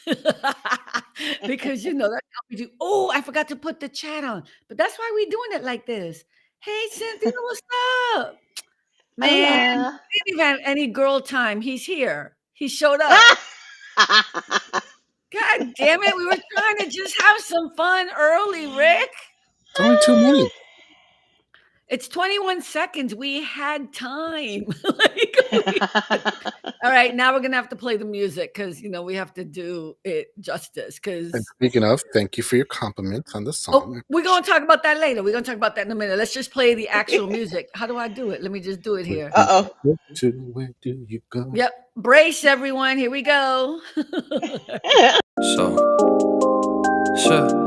Because that's how we do. Oh, I forgot to put the chat on, but that's why we doing it like this. Hey, Cynthia, what's up? Man, Hola. we didn't even have any girl time. He's here. He showed up. God damn it. We were trying to just have some fun early, Rick. It's only 2 minutes. It's 21 seconds. We had time. All right, now we're gonna have to play the music because we have to do it justice. And Because speaking of, thank you for your compliments on the song. we're gonna talk about that later. We're gonna talk about that in a minute. Let's just play the actual music. How do I do it? Let me just do it here. Uh-oh. Where do you go? Yep. Brace everyone. Here we go. So, sure.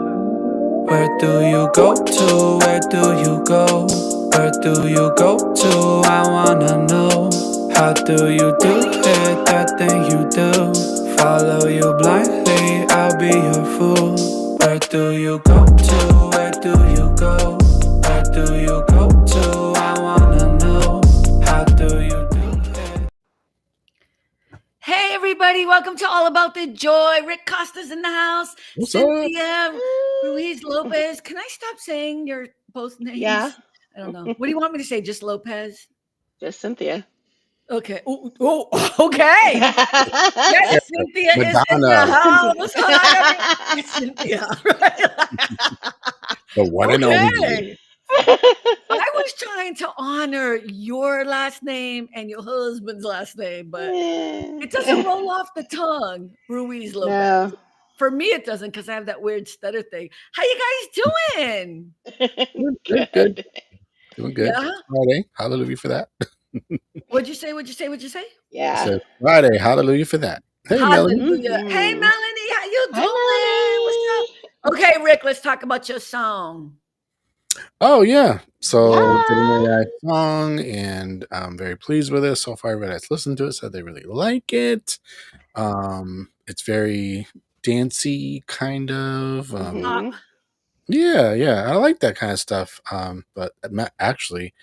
Where do you go to? Where do you go? Where do you go to? I wanna know. How do you do it? That thing you do. Follow you blindly, I'll be your fool. Where do you go to? Where do you go? Where do you go to? I wanna know. How do you do it? Hey everybody, welcome to All About the Joy. Rick Costa's in the house. What's Cynthia Ruiz Lopez. Can I stop saying your both names? Yeah. I don't know. What do you want me to say? Just Lopez? Just Cynthia. Okay. Oh, okay. Yes, Cynthia is in the Madonna. house. Hi, it's Cynthia. The one and only. Okay. I was trying to honor your last name and your husband's last name, but it doesn't roll off the tongue. Ruiz Lopez. No. For me, it doesn't because I have that weird stutter thing. How you guys doing? Good. Doing good. Yeah? Friday. Hallelujah for that. What'd you say? What'd you say? What'd you say? Yeah. So Friday. Hallelujah for that. Hey, Melanie. Hallelujah. Mhm. Hey, Melanie, how you doing? Hi, What's up? Okay, Rick, let's talk about your song. Oh, yeah. So, Yeah. did an AI song, and I'm very pleased with it. So far, everybody that's listened to it said they really like it. It's very dancey, kind of. Mhm. Yeah. I like that kind of stuff. But actually,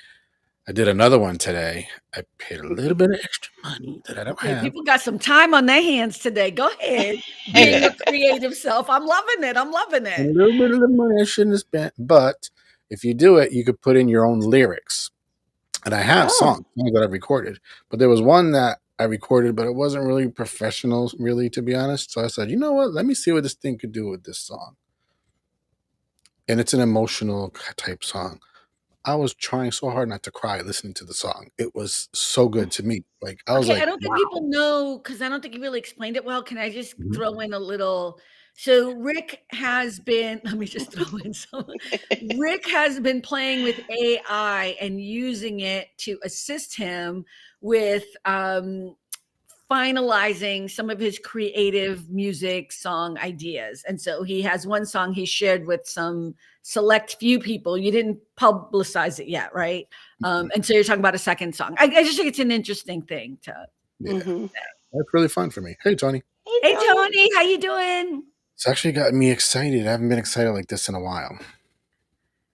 I did another one today. I paid a little bit of extra money that I don't Okay, have. people got some time on their hands today. Go ahead. Being your creative self. I'm loving it. I'm loving A it. little bit of the money I shouldn't have spent. But if you do it, you could put in your own lyrics. And I have songs that I've recorded. But there was one that I recorded, but it wasn't really professional, really, to be honest. So I said, you know what? Let me see what this thing could do with this song. And it's an emotional type song. I was trying so hard not to cry listening to the song. It was so good to me. Like I was Okay, like, I don't think wow. people know because I don't think you really explained it well. Can I just Mhm. throw in a little? So Rick has been, let me just throw in some. Rick has been playing with AI and using it to assist him with finalizing some of his creative music song ideas. And so he has one song he shared with some select few people. You didn't publicize it yet, right? And so you're talking about a second song. I just think it's an interesting thing to. Yeah, Mhm. that's really fun for me. Hey, Tony. Hey Tony, how you doing? It's actually got me excited. I haven't been excited like this in a while.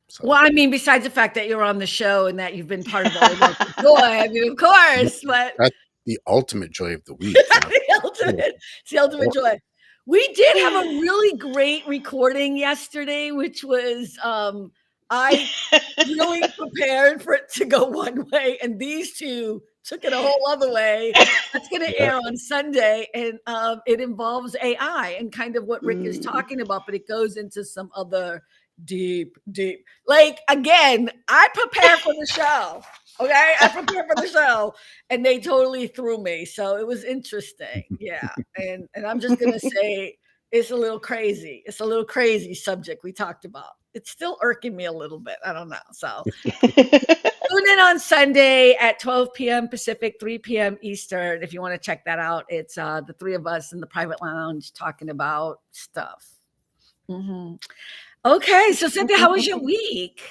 So. Well, I mean, besides the fact that you're on the show and that you've been part of All About the Joy, I mean, of course, but That's the ultimate joy of the week. it's the ultimate joy. We did have a really great recording yesterday, which was I really prepared for it to go one way, and these two took it a whole other way. That's going to air on Sunday, and it involves AI and kind of what Rick is talking about, but it goes into some other deep. Like again, I prepare for the show. Okay, I prepared for the show, and they totally threw me. So it was interesting. Yeah, and I'm just gonna say it's a little crazy. It's a little crazy subject we talked about. It's still irking me a little bit. I don't know. So tune in on Sunday at 12 p.m. Pacific, 3 p.m. Eastern. If you want to check that out, it's the three of us in the private lounge talking about stuff. Mm-hmm. Okay, so Cynthia, how was your week?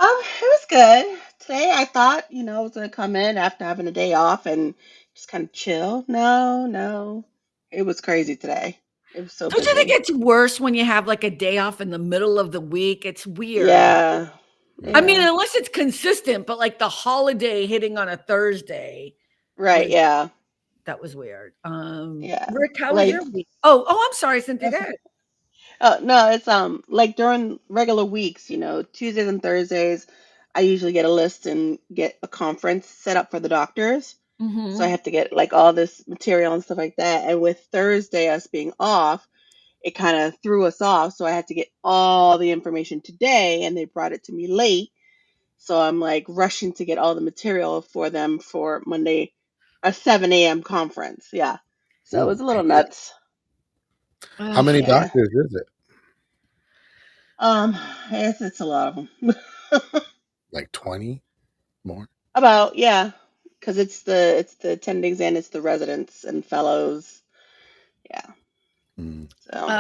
It was good. Today I thought, I was gonna come in after having a day off and just kind of chill. No. It was crazy today. It was so Don't you think busy. it's worse when you have like a day off in the middle of the week? It's weird. Yeah. I mean, Yeah. unless it's consistent, but like the holiday hitting on a Thursday, Right, was yeah. That was weird. Yeah. Rick, how was your Like week? Oh, I'm sorry, Cynthia. Go ahead. oh no, it's like during regular weeks, Tuesdays and Thursdays, I usually get a list and get a conference set up for the doctors. So I Mm-hmm. have to get like all this material and stuff like that. And with Thursday us being off, it kind of threw us off. So I had to get all the information today, and they brought it to me late. So I'm like rushing to get all the material for them for Monday, a 7 a.m. conference. Yeah. So it Ooh, was a little yeah. nuts. How many Yeah. doctors is it? Um, it's a lot of them. Like 20 more? About, yeah, because it's the attendings and it's the residents and fellows. Yeah. Mm. So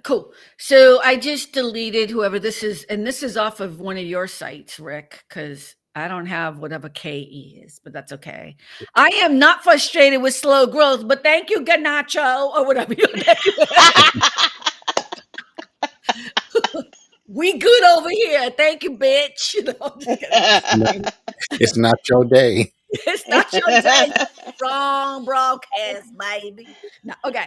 Cool. So I just deleted whoever this is, and this is off of one of your sites, Rick, because I don't have whatever KE is, but that's okay. I am not frustrated with slow growth, but thank you, Ganacho, or whatever your name is. We good over here. Thank you, bitch. I'm just kidding. No, it's not your day. It's not your day. Wrong broadcast, baby. No, okay.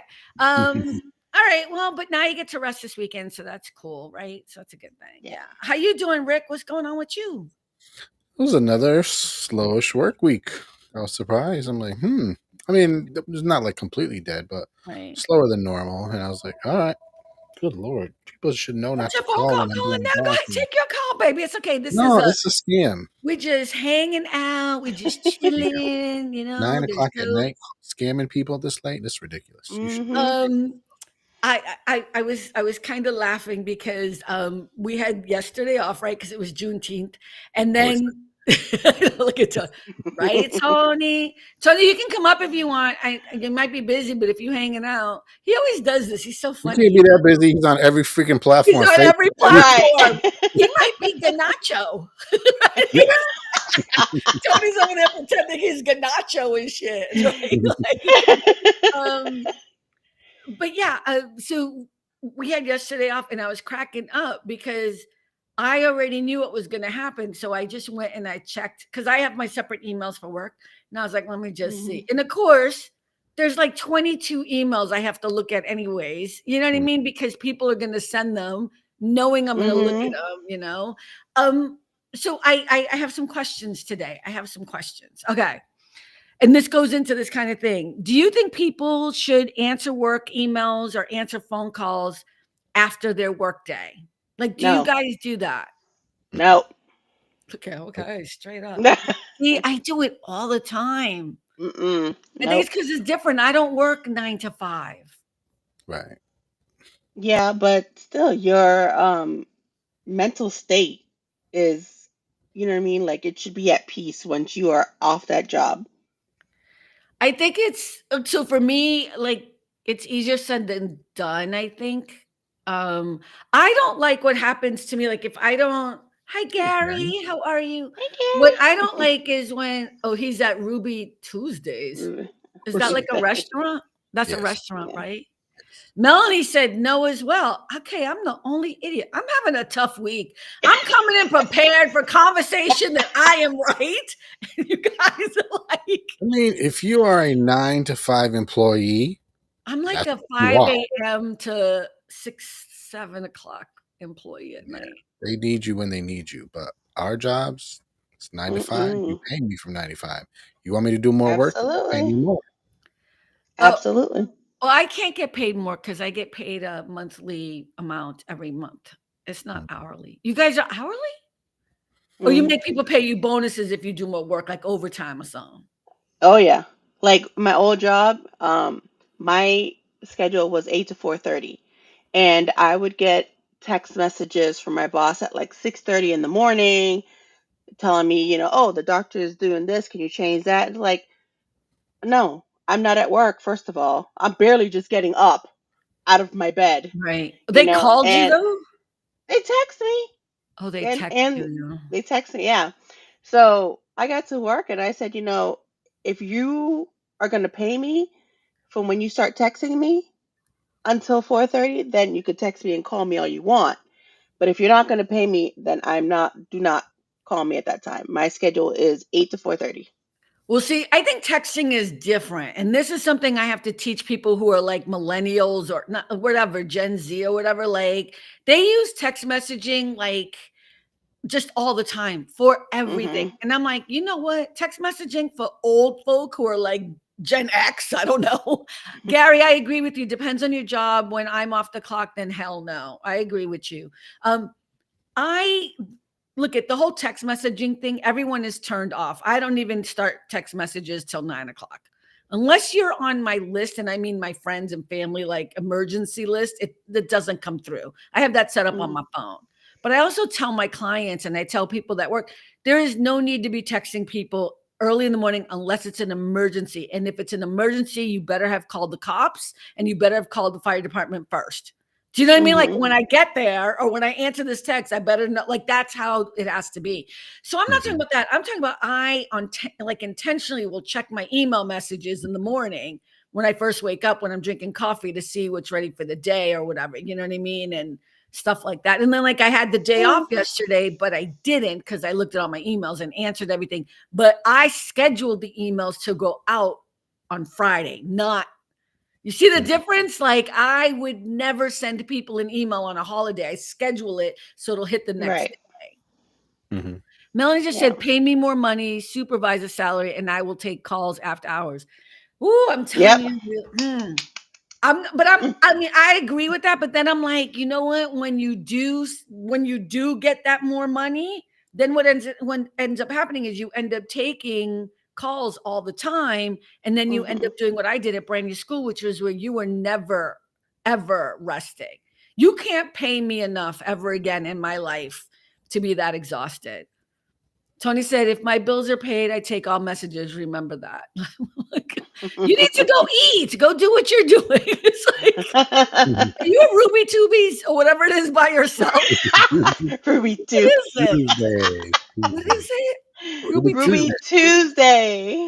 All right. Well, but now you get to rest this weekend, so that's cool, right? So that's a good thing. Yeah. Yeah. How you doing, Rick? What's going on with you? It was another slowish work week. I was surprised. I'm like, I mean, it was not like completely dead, but Right. slower than normal. And I was like, all right, good Lord. People should know What's not to your phone call call when I'm calling doing now? a Go boss ahead, meeting. take your call, baby. It's okay. This is No, it's a scam. we're just hanging out. We're just Yeah. chilling, 9 o'clock there's at no night, scamming people this late. That's ridiculous. You should. Hmm. um I was kind of laughing because we had yesterday off, right? Because it was Juneteenth, and Of course. then look at Tony, right, Tony? Tony, you can come up if you want. You might be busy, but if you hanging out, he always does this. He's so You can't funny. be that busy. He's on every freaking He's platform. on every Facebook. Right. platform. He might be Ganacho. Tony's over there pretending he's Ganacho and shit, right? Like, um, but yeah, so we had yesterday off, and I was cracking up because I already knew what was going to happen. So I just went and I checked because I have my separate emails for work. And I was like, let me just see. Mhm. And of course, there's like 22 emails I have to look at, anyways. You know what I mean? Because people are going to send them knowing I'm going to look at Mhm. them. Um, so I have some questions today. I have some questions. Okay. And this goes into this kind of thing. Do you think people should answer work emails or answer phone calls after their work day? Like, do you No. guys do that? No. Okay, straight up. See, I do it all the time. Mm-mm. I think Nope. it's because it's different. I don't work 9 to 5. Right. Yeah, but still, your mental state is, you know what I mean? Like it should be at peace once you are off that job. I think it's so for me, like it's easier said than done, I think. Um, I don't like what happens to me. Like if I don't, hi Hey, Gary. Gary, how are you? What I Hey, don't like is when he's at Ruby Tuesdays. Gary. Of Is course that he like is. a restaurant? That's a Yes. restaurant, Yeah. right? Melanie said no as well. Okay, I'm the only idiot. I'm having a tough week. I'm coming in prepared for conversation that I am right. And you guys are like, I mean, if you are a 9 to 5 employee, I'm like that's a what you 5 are. a.m. to 6, 7 o'clock employee at Yeah. night. They need you when they need you. But our jobs, it's 9 to 5. You Mm-mm. pay me from 9 to 5. You want me to do more work? Pay me Absolutely. more. Oh, Absolutely. well, I can't get paid more because I get paid a monthly amount every month. It's not hourly. You guys are hourly? Or you Mm. make people pay you bonuses if you do more work, like overtime or something? Oh yeah. Like my old job, my schedule was 8 to 4:30, and I would get text messages from my boss at like 6:30 in the morning telling me, oh, the doctor is doing this. Can you change that? It's like, no, I'm not at work, first of all. I'm barely just getting up out of my bed, Right. They called you and though? they text me Oh, they and text and you. they text me, yeah. So I got to work and I said, if you are going to pay me from when you start texting me until 4:30, then you could text me and call me all you want. But if you're not going to pay me, then do not call me at that time. My schedule is 8 to 4:30. Well, see, I think texting is different. And this is something I have to teach people who are like millennials or not, whatever, Gen Z or whatever. Like they use text messaging like just all the time for everything. Mhm. And I'm like, you know what? Text messaging for old folk who are like Gen X, I don't know. Gary, I agree with you. Depends on your job. When I'm off the clock, then hell no. I agree with you. I look at the whole text messaging thing. Everyone is turned off. I don't even start text messages till 9 o'clock. Unless you're on my list, and I mean my friends and family, like emergency list, it doesn't come through. I have that set up on Mhm. my phone. But I also tell my clients and I tell people that work, there is no need to be texting people early in the morning unless it's an emergency. And if it's an emergency, you better have called the cops and you better have called the fire department first. Do you know what I mean? Like Mhm. when I get there or when I answer this text, I better know, like that's how it has to be. So I'm not talking about that. I'm talking about like intentionally will check my email messages in the morning when I first wake up when I'm drinking coffee to see what's ready for the day or whatever. You know what I mean? And stuff like that. And then like I had the day Yeah. off yesterday, but I didn't because I looked at all my emails and answered everything. But I scheduled the emails to go out on Friday, not you see the difference? Like I would never send people an email on a holiday. I schedule it so it'll hit the next Right. day. Mm-hmm. Melanie just Yeah. said, pay me more money, supervise a salary, and I will take calls after hours. Ooh, I'm Yep. telling you. I mean, I agree with that, but then I'm like, you know what? When you do get that more money, then what ends up happening is you end up taking calls all the time, and then you end Mhm. up doing what I did at Brand New School, which was where you were never ever resting. You can't pay me enough ever again in my life to be that exhausted. Tony said, if my bills are paid, I take all messages. Remember that. You need to go eat. Go do what you're doing. It's like, are you a Ruby Tubies or whatever it is by yourself? Ruby What Tuesday. is it? Tuesday. What is it? Ruby Tuesday. Ruby Tuesday.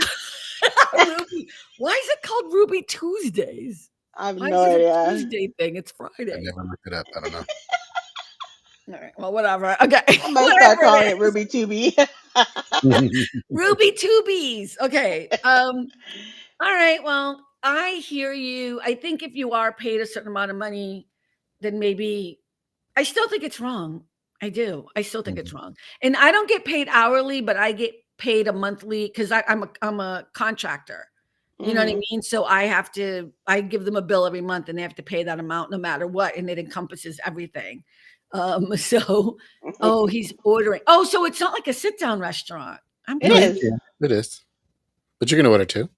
Ruby. Why is it called Ruby Tuesdays? I have Why no is it a idea. Tuesday thing? It's I Friday. never looked it up. I don't know. All right. Well, whatever. Okay. I might start Whatever calling it it is. Ruby Tubi. Ruby Tubies. Okay. All right. Well, I hear you. I think if you are paid a certain amount of money, then maybe I still think it's wrong. I do. I still think it's wrong. And I don't get paid hourly, but I get paid a monthly because I'm a contractor. You know what I Mhm. mean? So I give them a bill every month and they have to pay that amount no matter what. And it encompasses everything. So oh, he's ordering. Oh, so it's not like a sit-down restaurant. I'm It No, you confused. is. can. It is. But you're gonna order too.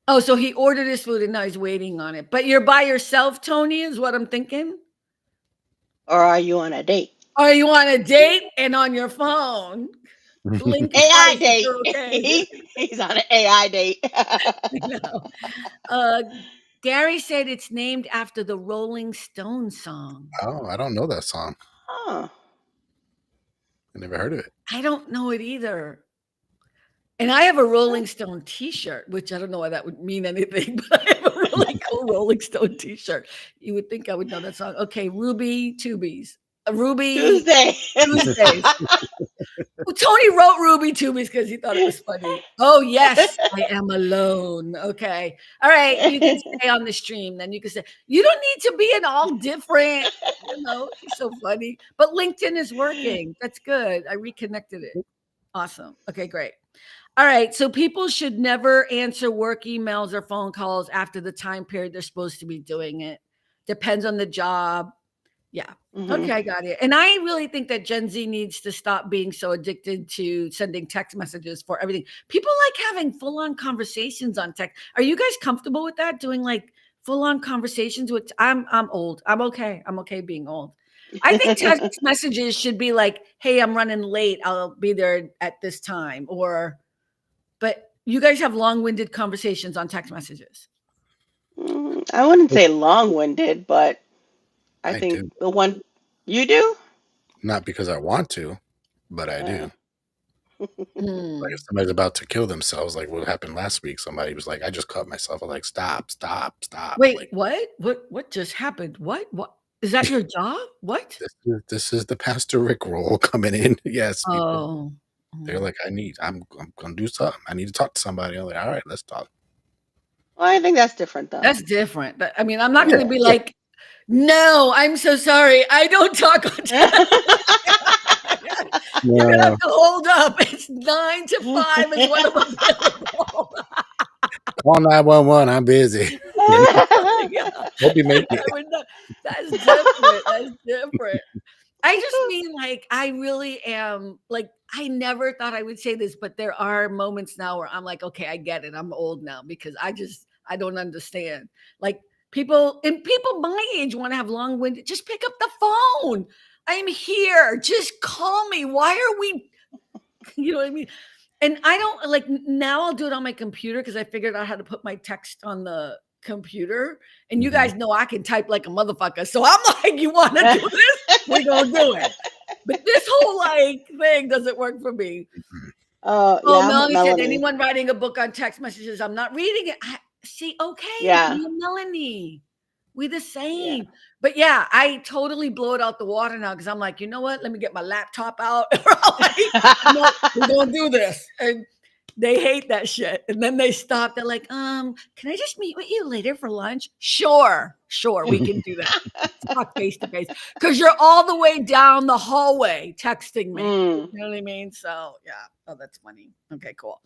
Oh, so he ordered his food and now he's waiting on it. But you're by yourself, Tony, is what I'm thinking. Or are you on a date? Are you on a date and on your phone? Blink AI twice if date. you're okay. He's on an AI date. No. Uh, Gary said it's named after the Rolling Stones song. Oh, I don't know that song. Huh. I never heard of it. I don't know it either. And I have a Rolling Stone T-shirt, which I don't know why that would mean anything, but I have a really cool Rolling Stone T-shirt. You would think I would know that song. Okay, Ruby Tubies, Ruby Tuesday. Tuesdays. Well, Tony wrote Ruby Tubies because he thought it was funny. Oh yes, I am alone. Okay, all right. You can stay on the stream. Then you can say you don't need to be in all different. You know, he's so funny. But LinkedIn is working. That's good. I reconnected it. Awesome. Okay, great. All right. So people should never answer work emails or phone calls after the time period they're supposed to be doing it. Depends on the job. Yeah. Mhm. Okay, I got it. And I really think that Gen Z needs to stop being so addicted to sending text messages for everything. People like having full-on conversations on text. Are you guys comfortable with that? Doing like full-on conversations with I'm old. I'm okay. I'm okay being old. I think text messages should be like, hey, I'm running late. I'll be there at this time. But you guys have long-winded conversations on text messages. I wouldn't say long-winded, but I I think do. the one you do. Not because I want to, but I do. Like if Hmm. somebody's about to kill themselves, like what happened last week, somebody was like, I just cut myself. I'm like, stop, stop, stop. Wait, Like what? What just happened? What? Is that your job? What? this is the Pastor Rick role coming in. Yes, people. Oh. They're like, I'm gonna do something. I need to talk to somebody. I'm like, all right, let's talk. Well, I think that's different though. That's different. I mean, I'm not Yeah. going to be like, no, I'm so sorry. I don't talk on time. You're going to have to hold up. It's 9 to 5 is when I'm available. Call 911. I'm busy. Yeah. Hope you make it. That's different. That's different. I just mean, like, I really am, like, I never thought I would say this, but there are moments now where I'm like, okay, I get it. I'm old now because I don't understand. Like, people my age want to have long-winded, just pick up the phone. I'm here. Just call me. Why are we, you know what I mean? And I don't like now I'll do it on my computer because I figured out how to put my text on the computer. And you guys know I can type like a motherfucker. So I'm like, you want to do this? We're gonna do it. But this whole like thing doesn't work for me. Yeah, Melanie said, Melanie. anyone writing a book on text messages, I'm not reading it. See, okay, Yeah. me and Melanie. We the same. Yeah. But yeah, I totally blow it out the water now because I'm like, you know what? Let me get my laptop out. No, we're gonna do this. And they hate that shit. And then they stop. They're like, can I just meet with you later for lunch? Sure, we can do that. Talk face to face. Because you're all the way down the hallway texting me. You know what I mean? So yeah. Oh, that's funny. Okay, cool.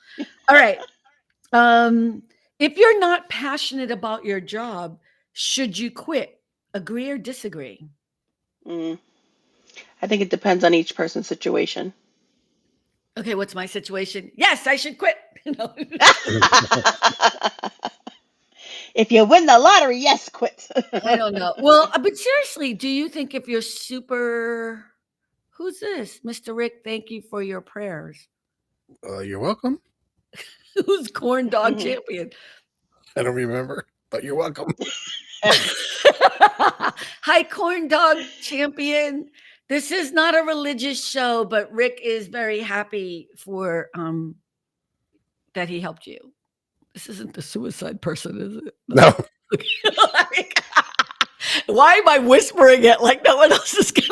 All right. If you're not passionate about your job, should you quit? Agree or disagree? I think it depends on each person's situation. Okay, what's my situation? Yes, I should quit. If you win the lottery, yes, quit. I don't know. Well, but seriously, do you think if you're super, who's this? Mr. Rick, thank you for your prayers. You're welcome. Who's corn dog champion? I don't remember, but you're welcome. Hi, corn dog champion. This is not a religious show, but Rick is very happy for that he helped you. This isn't the suicide person, is it? No. Why am I whispering it like no one else is gonna?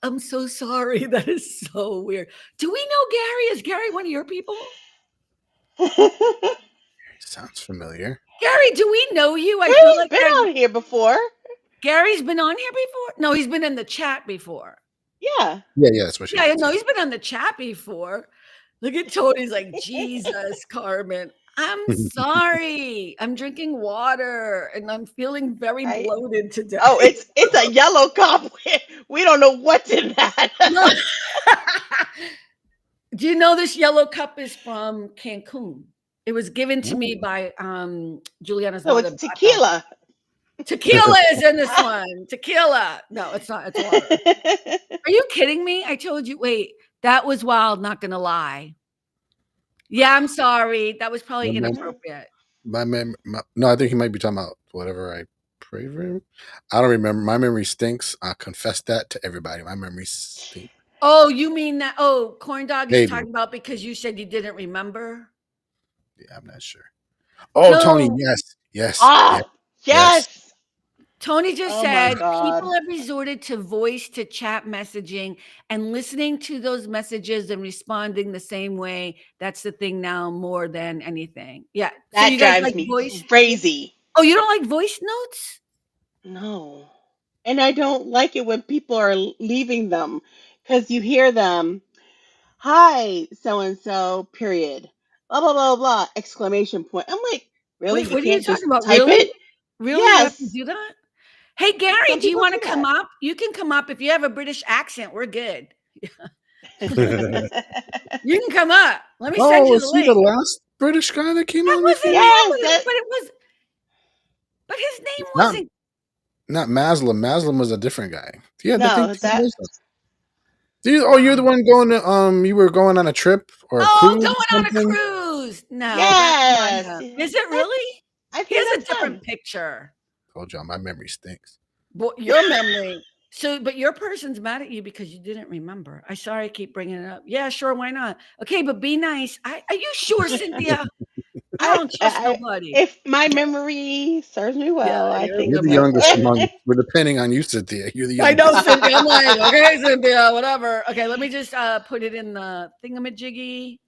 I'm so sorry. That is so weird. Do we know Gary? Is Gary one of your people? Sounds familiar. Gary, do we know you? I Gary's feel like been on here before. Gary's been on here before? No, he's been in the chat before. Yeah. Yeah, that's what she Yeah, no, he's been on the chat before. Look at Tony's like, Jesus, Carmen. I'm sorry. I'm drinking water and I'm feeling very bloated today. Oh, it's a yellow cup. We don't know what's in that. No. Do you know this yellow cup is from Cancun? It was given to me by Juliana's mother. It's tequila. Tequila is in this one. Tequila. No, it's not. It's water. Are you kidding me? I told you. Wait, that was wild. Not gonna lie. Yeah, I'm sorry. That was probably inappropriate. No, I think he might be talking about whatever I pray for him. I don't remember. My memory stinks. I confess that to everybody. My memory stinks. Oh, you mean that? Oh, corn dog is talking about because you said you didn't remember. Yeah, I'm not sure. Oh, no. Tony, yes. Yes. Tony just said people have resorted to voice to chat messaging and listening to those messages and responding the same way. That's the thing now more than anything. Yeah. That so you drives guys like me crazy. Oh, you don't like voice notes? No. And I don't like it when people are leaving them because you hear them, hi, so-and-so, period. Blah, blah, blah, blah, exclamation point. I'm like, really? Wait, what are you talking about? Type really? it? Really? Yes. You have to do that? Hey, Gary, do you want to come up? You can come up. If you have a British accent, we're good. You can come up. Let me send you the link. The last British guy that came on before? But his name wasn't. Not Maslam. Maslam was a different guy. Yeah, no, you're the one going to you were going on a trip or a cruise? Going on a cruise. No. Yes. Is it really? Here's a different picture. Told y'all my memory stinks. Well, your memory. But your person's mad at you because you didn't remember. I'm sorry I keep bringing it up. Yeah, sure, why not? Okay, but be nice. Are you sure, Cynthia? I don't trust nobody. If my memory serves me well, Yeah, I you're think You're the good. youngest among. We're depending on you, Cynthia. You're the I know, youngest. Cynthia. I'm like, okay, Cynthia, whatever. Okay, let me just put it in the thingamajiggy.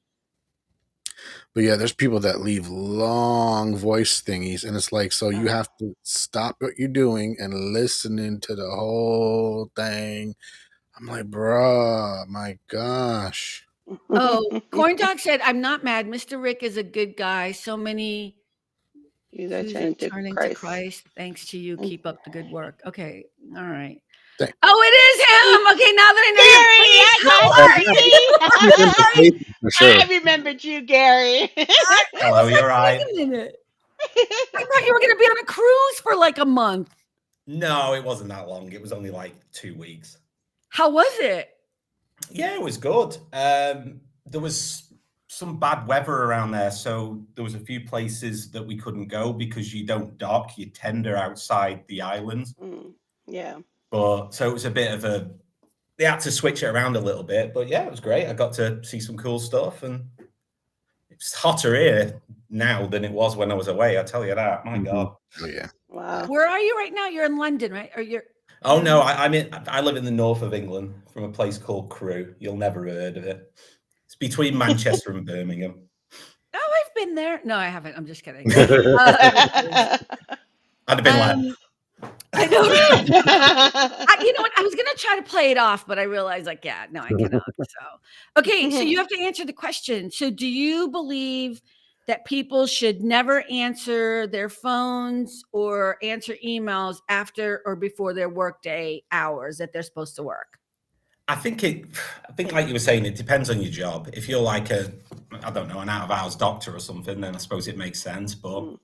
But yeah, there's people that leave long voice thingies, and it's like, so you have to stop what you're doing and listening to the whole thing. I'm like, bruh, my gosh. Oh, Corn Dog said, I'm not mad. Mr. Rick is a good guy. So many You are who's turning to turning to Christ. Christ. Thanks to you. Keep up the good work. Okay. All right. Thank- Oh, it is him. Okay, now that I know Gary, your face, I how got are you. you? See, How are you? for sure. I remembered you, Gary. I Hello, was you're like, right. wait a minute. I thought you were going to be on a cruise for like a month. No, it wasn't that long. It was only like 2 weeks. How was it? Yeah, it was good. There was some bad weather around there, so there was a few places that we couldn't go because you don't dock, you tender outside the islands. Yeah. But so it was a bit of a. They had to switch it around a little bit, but yeah, it was great. I got to see some cool stuff, and it's hotter here now than it was when I was away. I tell you that. My God. Oh yeah. Wow. Where are you right now? You're in London, right? Or you're Oh no, I live in the north of England from a place called Crewe. You'll never heard of it. It's between Manchester and Birmingham. Oh, I've been there. No, I haven't. I'm just kidding. I'd have been like, I know. You know what? I was gonna try to play it off, but I realized, like, yeah, no, I cannot. So, okay, so you have to answer the question. So, do you believe that people should never answer their phones or answer emails after or before their workday hours that they're supposed to work? I think like you were saying, it depends on your job. If you're like I don't know, an out of hours doctor or something, then I suppose it makes sense. But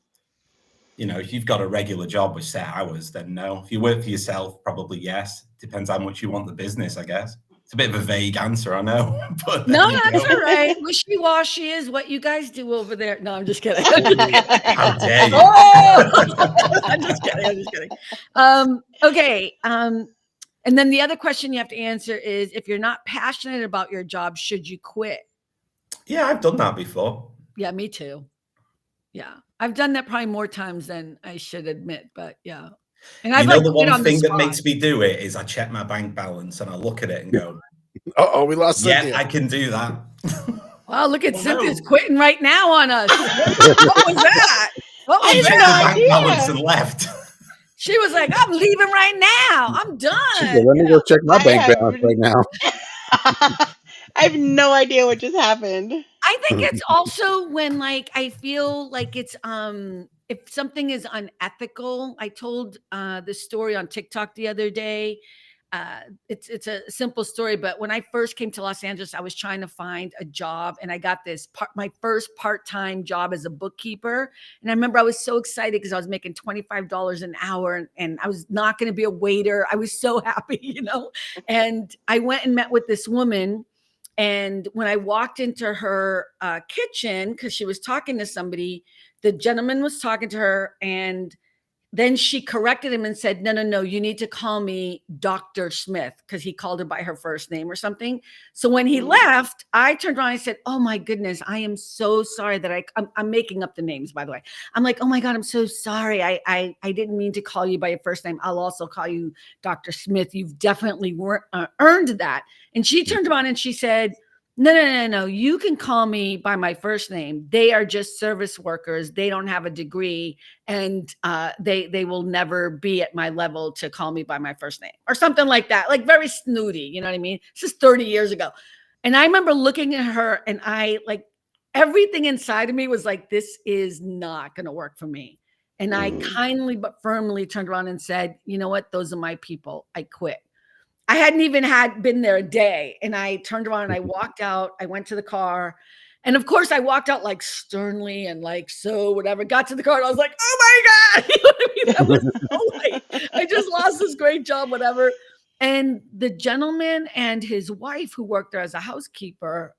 you know, if you've got a regular job with set hours, then no. If you work for yourself, probably yes. Depends how much you want the business, I guess. It's a bit of a vague answer, I know. But No, that's all right. Wishy-washy is what you guys do over there. No, I'm just kidding. How dare you? Oh! I'm just kidding. Okay. And then the other question you have to answer is, if you're not passionate about your job, should you quit? Yeah, I've done that before. Yeah, me too. Yeah, I've done that probably more times than I should admit, but yeah. And I've The quit one on the thing that spot. makes me do it is I check my bank balance and I look at it and go, Oh, we lost yeah, Cynthia. I can do that. Wow, look at Well, Cynthia's no. quitting right now on us. What was that? What I was Checked had the no that? bank balance idea. and left. She was like, I'm leaving right now. I'm She said, done. let me go check my I bank have balance right now. I have no idea what just happened. I think it's also when, like, I feel like it's if something is unethical. I told this story on TikTok the other day. It's a simple story, but when I first came to Los Angeles, I was trying to find a job, and I got my first part-time job as a bookkeeper. And I remember I was so excited because I was making $25 an hour, and I was not going to be a waiter. I was so happy, you know. And I went and met with this woman. And when I walked into her kitchen, because she was talking to somebody, the gentleman was talking to her, and then she corrected him and said, no, you need to call me Dr. Smith, because he called her by her first name or something. So when he left, I turned around and I said, oh my goodness, I am so sorry that I'm making up the names, by the way. I'm like, oh my God, I'm so sorry. I didn't mean to call you by your first name. I'll also call you Dr. Smith. You've definitely earned that. And she turned around and she said, no. You can call me by my first name. They are just service workers. They don't have a degree, and they will never be at my level to call me by my first name or something like that. Like, very snooty. You know what I mean? This is 30 years ago. And I remember looking at her, and I, like, everything inside of me was like, this is not going to work for me. And I kindly but firmly turned around and said, you know what? Those are my people. I quit. I hadn't even been there a day. And I turned around and I walked out. I went to the car. And of course, I walked out like sternly and like, so whatever. Got to the car and I was like, oh my God. You know what I mean? That was so like, I just lost this great job, whatever. And the gentleman and his wife, who worked there as a housekeeper,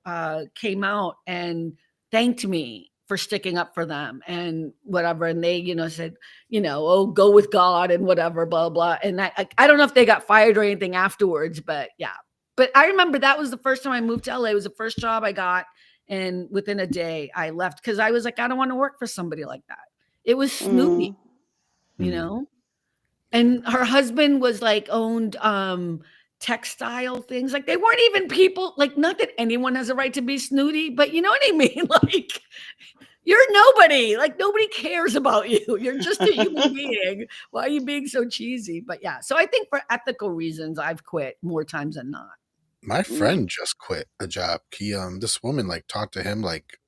came out and thanked me for sticking up for them and whatever. And they, said, oh, go with God and whatever, blah, blah. And I don't know if they got fired or anything afterwards, but yeah. But I remember that was the first time I moved to LA. It was the first job I got. And within a day, I left because I was like, I don't want to work for somebody like that. It was snooty, you know? And her husband was like owned textile things. Like they weren't even people, like not that anyone has a right to be snooty, but you know what I mean? Like you're nobody. Like nobody cares about you. You're just a human being. Why are you being so cheesy? But yeah, so I think for ethical reasons, I've quit more times than not. My friend just quit a job. He this woman like talked to him like,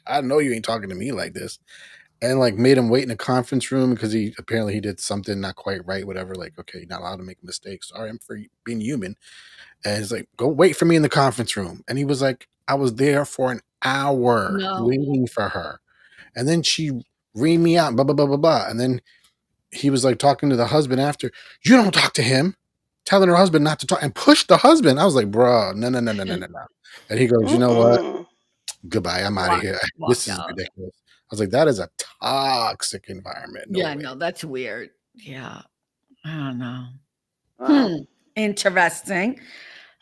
I know you ain't talking to me like this, and like made him wait in a conference room because he apparently he did something not quite right, whatever. Like, okay, you're not allowed to make mistakes. Sorry, I'm for being human. And he's like, go wait for me in the conference room. And he was like, I was there for an hour waiting for her, and then she reamed me out, blah blah blah blah blah. And then he was like talking to the husband after. You don't talk to him. Telling her husband not to talk and push the husband. I was like, bro, no. And he goes, you know what? Goodbye. I'm out of here. This is ridiculous. I was like, that is a toxic environment. No, that's weird. Yeah. I don't know. Interesting.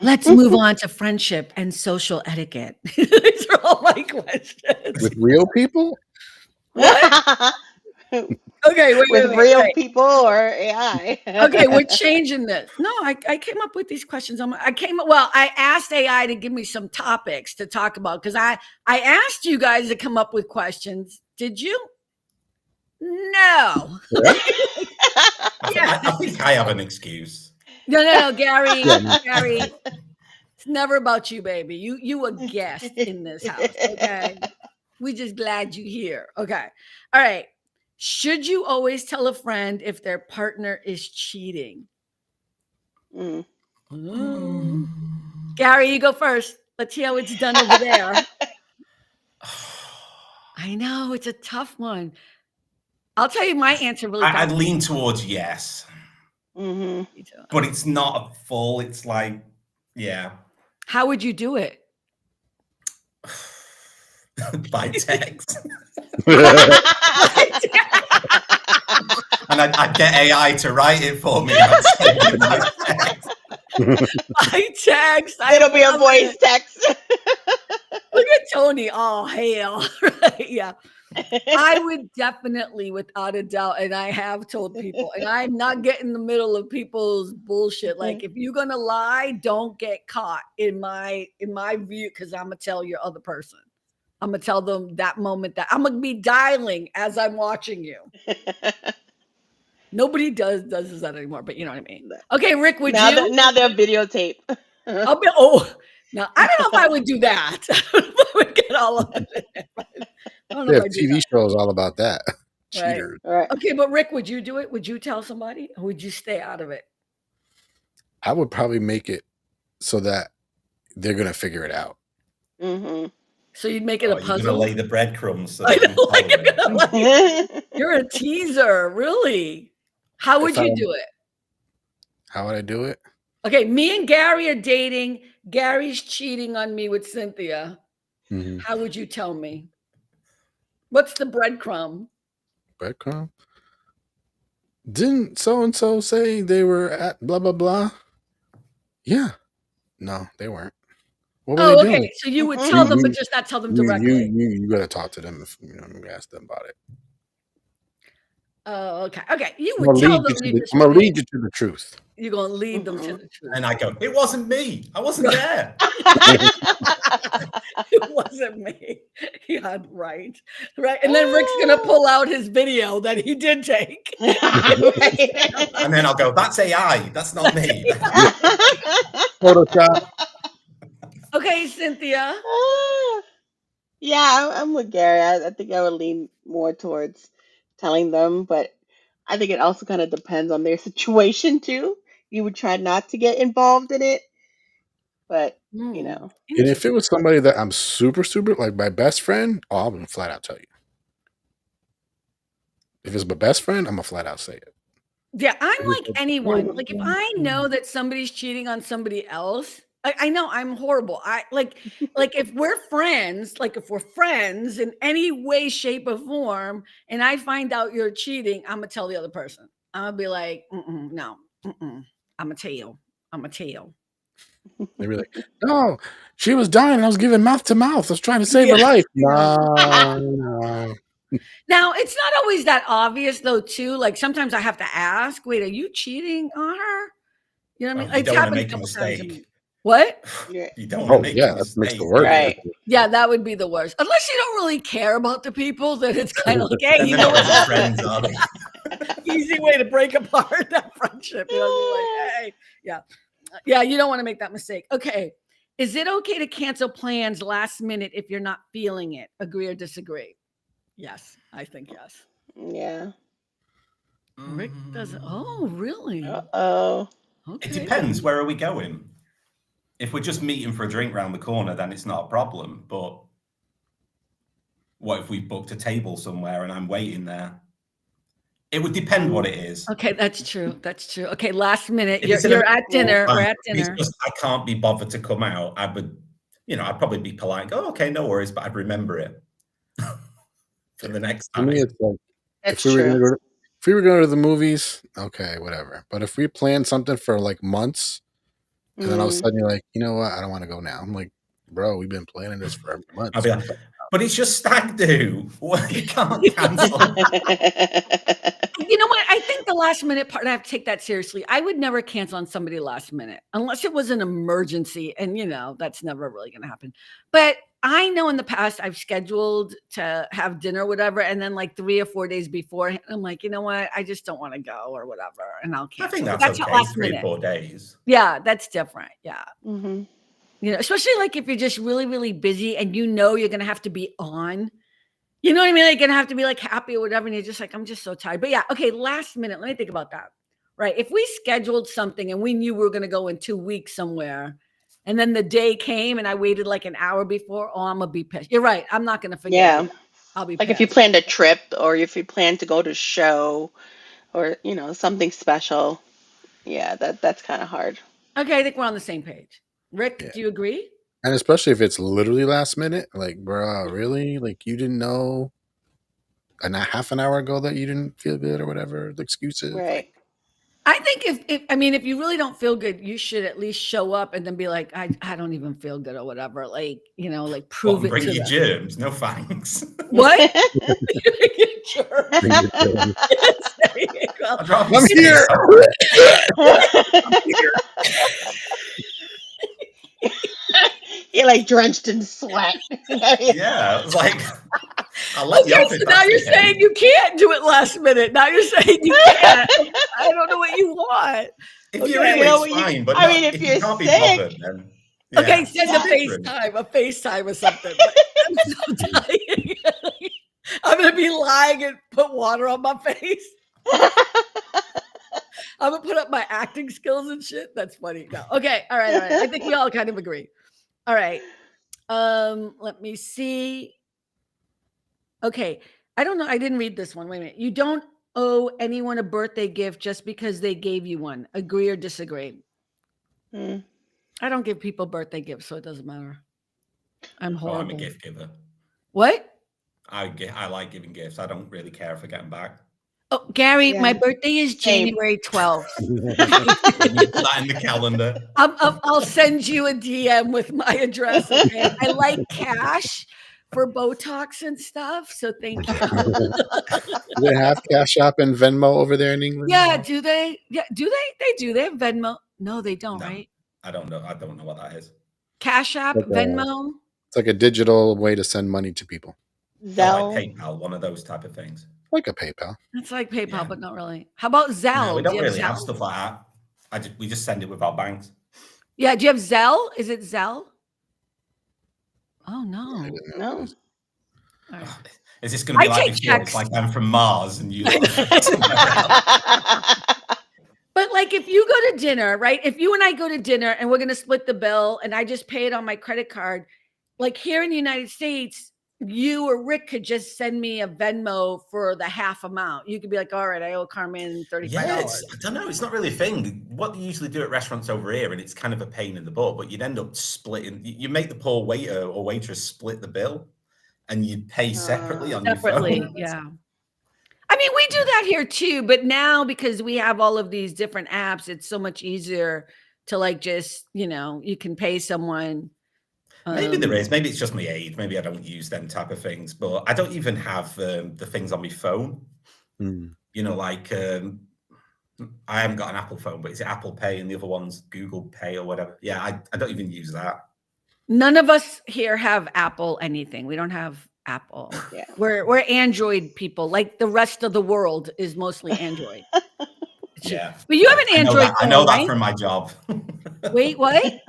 Let's move on to friendship and social etiquette. These are all my questions. With real people? What? Okay, with real people or AI? Okay, we're changing this. No, I came up with these questions. I asked AI to give me some topics to talk about because I asked you guys to come up with questions. Did you? No. I think I have an excuse. No, Gary. Gary, it's never about you, baby. You a guest in this house, okay? We just glad you here. Okay. All right. Should you always tell a friend if their partner is cheating? Gary, you go first. Let's see how it's done over there. I know it's a tough one. I'll tell you my answer really fast. I'd lean towards yes. But it's not a full, it's like, yeah. How would you do it? By text. And I'd get AI to write it for me. By text. By text. It'll be a voice text. Look at Tony. Oh, hell. Right. Yeah. I would definitely, without a doubt, and I have told people, and I'm not getting in the middle of people's bullshit. Like, if you're gonna lie, don't get caught in my view, because I'm gonna tell your other person. I'm gonna tell them that moment that I'm gonna be dialing as I'm watching you. Nobody does that anymore, but you know what I mean. Okay, Rick, would you? Now they're videotape. Now I don't know if I would do that. I would get all of it. I don't know if I do TV that. shows all about that. Right. Cheaters. Right. Okay, but Rick, would you do it? Would you tell somebody, or would you stay out of it? I would probably make it so that they're gonna figure it out. So you'd make it a puzzle. You're gonna lay the breadcrumbs. So you're a teaser, really. How would you do it? How would I do it? Okay, me and Gary are dating. Gary's cheating on me with Cynthia. How would you tell me? What's the breadcrumb? Breadcrumb? Didn't so-and-so say they were at blah, blah, blah? Yeah. No, they weren't. What were they doing? So you would tell them, but just not tell them directly. You got to talk to them if you ask them about it. Oh, okay. Okay. You would tell them. I'm going to lead you to the truth. You're going to lead them to the truth. And I go, it wasn't me. I wasn't there. It wasn't me. Yeah, right. Right. And then Rick's going to pull out his video that he did take. And then I'll go, that's AI. That's not me. Photoshop. Okay, Cynthia. Yeah, I'm with Gary. I think I would lean more towards telling them, but I think it also kind of depends on their situation too. You would try not to get involved in it, but you know. And if it was somebody that I'm super, super, like my best friend, I'm gonna flat out tell you. If it's my best friend, I'm gonna flat out say it. Yeah, I'm like anyone. Like if I know that somebody's cheating on somebody else, I know I'm horrible. I like if we're friends, in any way, shape, or form, and I find out you're cheating, I'm gonna tell the other person. I'm gonna be like, no, I'm gonna tell. They'd be like, no, she was dying. I was giving mouth to mouth. I was trying to save her life. No. Now, it's not always that obvious though, too. Like sometimes I have to ask, wait, are you cheating on her? You know what I mean? You It's don't want to happened a make a couple times to me. mistake. What? You don't want to make a that makes the mistake. worst. Right. Yeah, that would be the worst. Unless you don't really care about the people, then it's kind of like, hey, And you they're know not what's really happening? friends, are they? Easy way to break apart that friendship. You know, like, hey, yeah, you don't want to make that mistake. Okay, is it okay to cancel plans last minute if you're not feeling it? Agree or disagree? Yes, I think yes. Yeah. Rick doesn't. Oh, really? Uh-oh. Okay. It depends. Where are we going? If we're just meeting for a drink round the corner, then it's not a problem. But what if we booked a table somewhere and I'm waiting there? It would depend what it is. Okay, that's true. That's true. Okay, last minute. If it's You're an at dinner. eventful We're time, at if it's dinner. just I can't be bothered to come out, I would, I'd probably be polite. Go, okay, no worries, but I'd remember it for the next To time. me, it's like That's if we were true. going to the movies, okay, whatever. But if we plan something for like months, and then all of a sudden you're like, you know what, I don't want to go now. I'm like, bro, we've been planning this for months. I'll be like, but it's just stag do. Well, you can't cancel. You know what? I think the last minute part, I have to take that seriously. I would never cancel on somebody last minute unless it was an emergency. And, that's never really going to happen. But I know in the past I've scheduled to have dinner, whatever. And then like 3 or 4 days before, I'm like, you know what? I just don't want to go or whatever. And I'll cancel. I think But that's not okay. last 3 or minute. 4 days. Yeah, that's different. Yeah. Mm-hmm. Especially like if you're just really, really busy and you're going to have to be on. You know what I mean? Like, gonna have to be like happy or whatever. And you're just like, I'm just so tired. But yeah, okay, last minute. Let me think about that. Right. If we scheduled something and we knew we were going to go in 2 weeks somewhere, and then the day came and I waited like an hour before, I'm going to be pissed. You're right. I'm not going to forget. Yeah. I'll be Like pissed. if you planned a trip or if you plan to go to a show or, something special. Yeah, that's kind of hard. Okay, I think we're on the same page. Rick, do you agree? And especially if it's literally last minute, like, bro, really? Like, you didn't know a half an hour ago that you didn't feel good or whatever the excuse is. Right. Like, I think if you really don't feel good, you should at least show up and then be like, I don't even feel good or whatever. Like, like prove it Bring to your them. germs. No thanks. What? Sure. I'm here. You're like drenched in sweat. Yeah, it's like I'll let you off. So now you're saying you can't do it last minute. Now you're saying you can't. I don't know what you want. If you're ill, it's fine. But if you can't be bothered, then okay, send a FaceTime or something. I'm so dying. I'm gonna be lying and put water on my face. I'm gonna put up my acting skills and shit. That's funny. No. Okay. All right. I think we all kind of agree. All right. Let me see. Okay. I don't know. I didn't read this one. Wait a minute. You don't owe anyone a birthday gift just because they gave you one. Agree or disagree? I don't give people birthday gifts, so it doesn't matter. I'm horrible. I'm a gift giver. What? I like giving gifts. I don't really care if I get them back. Oh, Gary, my birthday is January 12th. Put that in the calendar. I'll send you a DM with my address. Okay? I like cash for Botox and stuff, so thank you. Do they have Cash App and Venmo over there in England? Yeah, do they? Yeah, do they? They do. They have Venmo. No, they don't, right? I don't know. I don't know what that is. Cash App, Venmo. It's like a digital way to send money to people. Zelle. Like PayPal, one of those type of things. Like a PayPal. It's like PayPal, but not really. How about Zelle? No, we don't really Zelle? have stuff like that. We just send it with our banks. Yeah, do you have Zelle? Is it Zelle? Oh, no. No. Right. Is this going to be like before? It's like I'm from Mars and you But like if you go to dinner, right? If you and I go to dinner and we're going to split the bill and I just pay it on my credit card, like here in the United States, you or Rick could just send me a Venmo for the half amount. You could be like, all right, I owe Carmen $35. Yeah, I don't know. It's not really a thing. What you usually do at restaurants over here, and it's kind of a pain in the butt, but you'd end up splitting. You make the poor waiter or waitress split the bill and you'd pay separately on your phone. Yeah. I mean, we do that here too, but now because we have all of these different apps, it's so much easier to like just, you can pay someone. Maybe there is. Maybe it's just my age. Maybe I don't use them type of things. But I don't even have the things on my phone. Mm. Like I haven't got an Apple phone, but is it Apple Pay and the other one's Google Pay or whatever? Yeah, I don't even use that. None of us here have Apple anything. We don't have Apple. Yeah. We're Android people. Like the rest of the world is mostly Android. Yeah. But you have an Android I know phone, that right? from my job. Wait, what?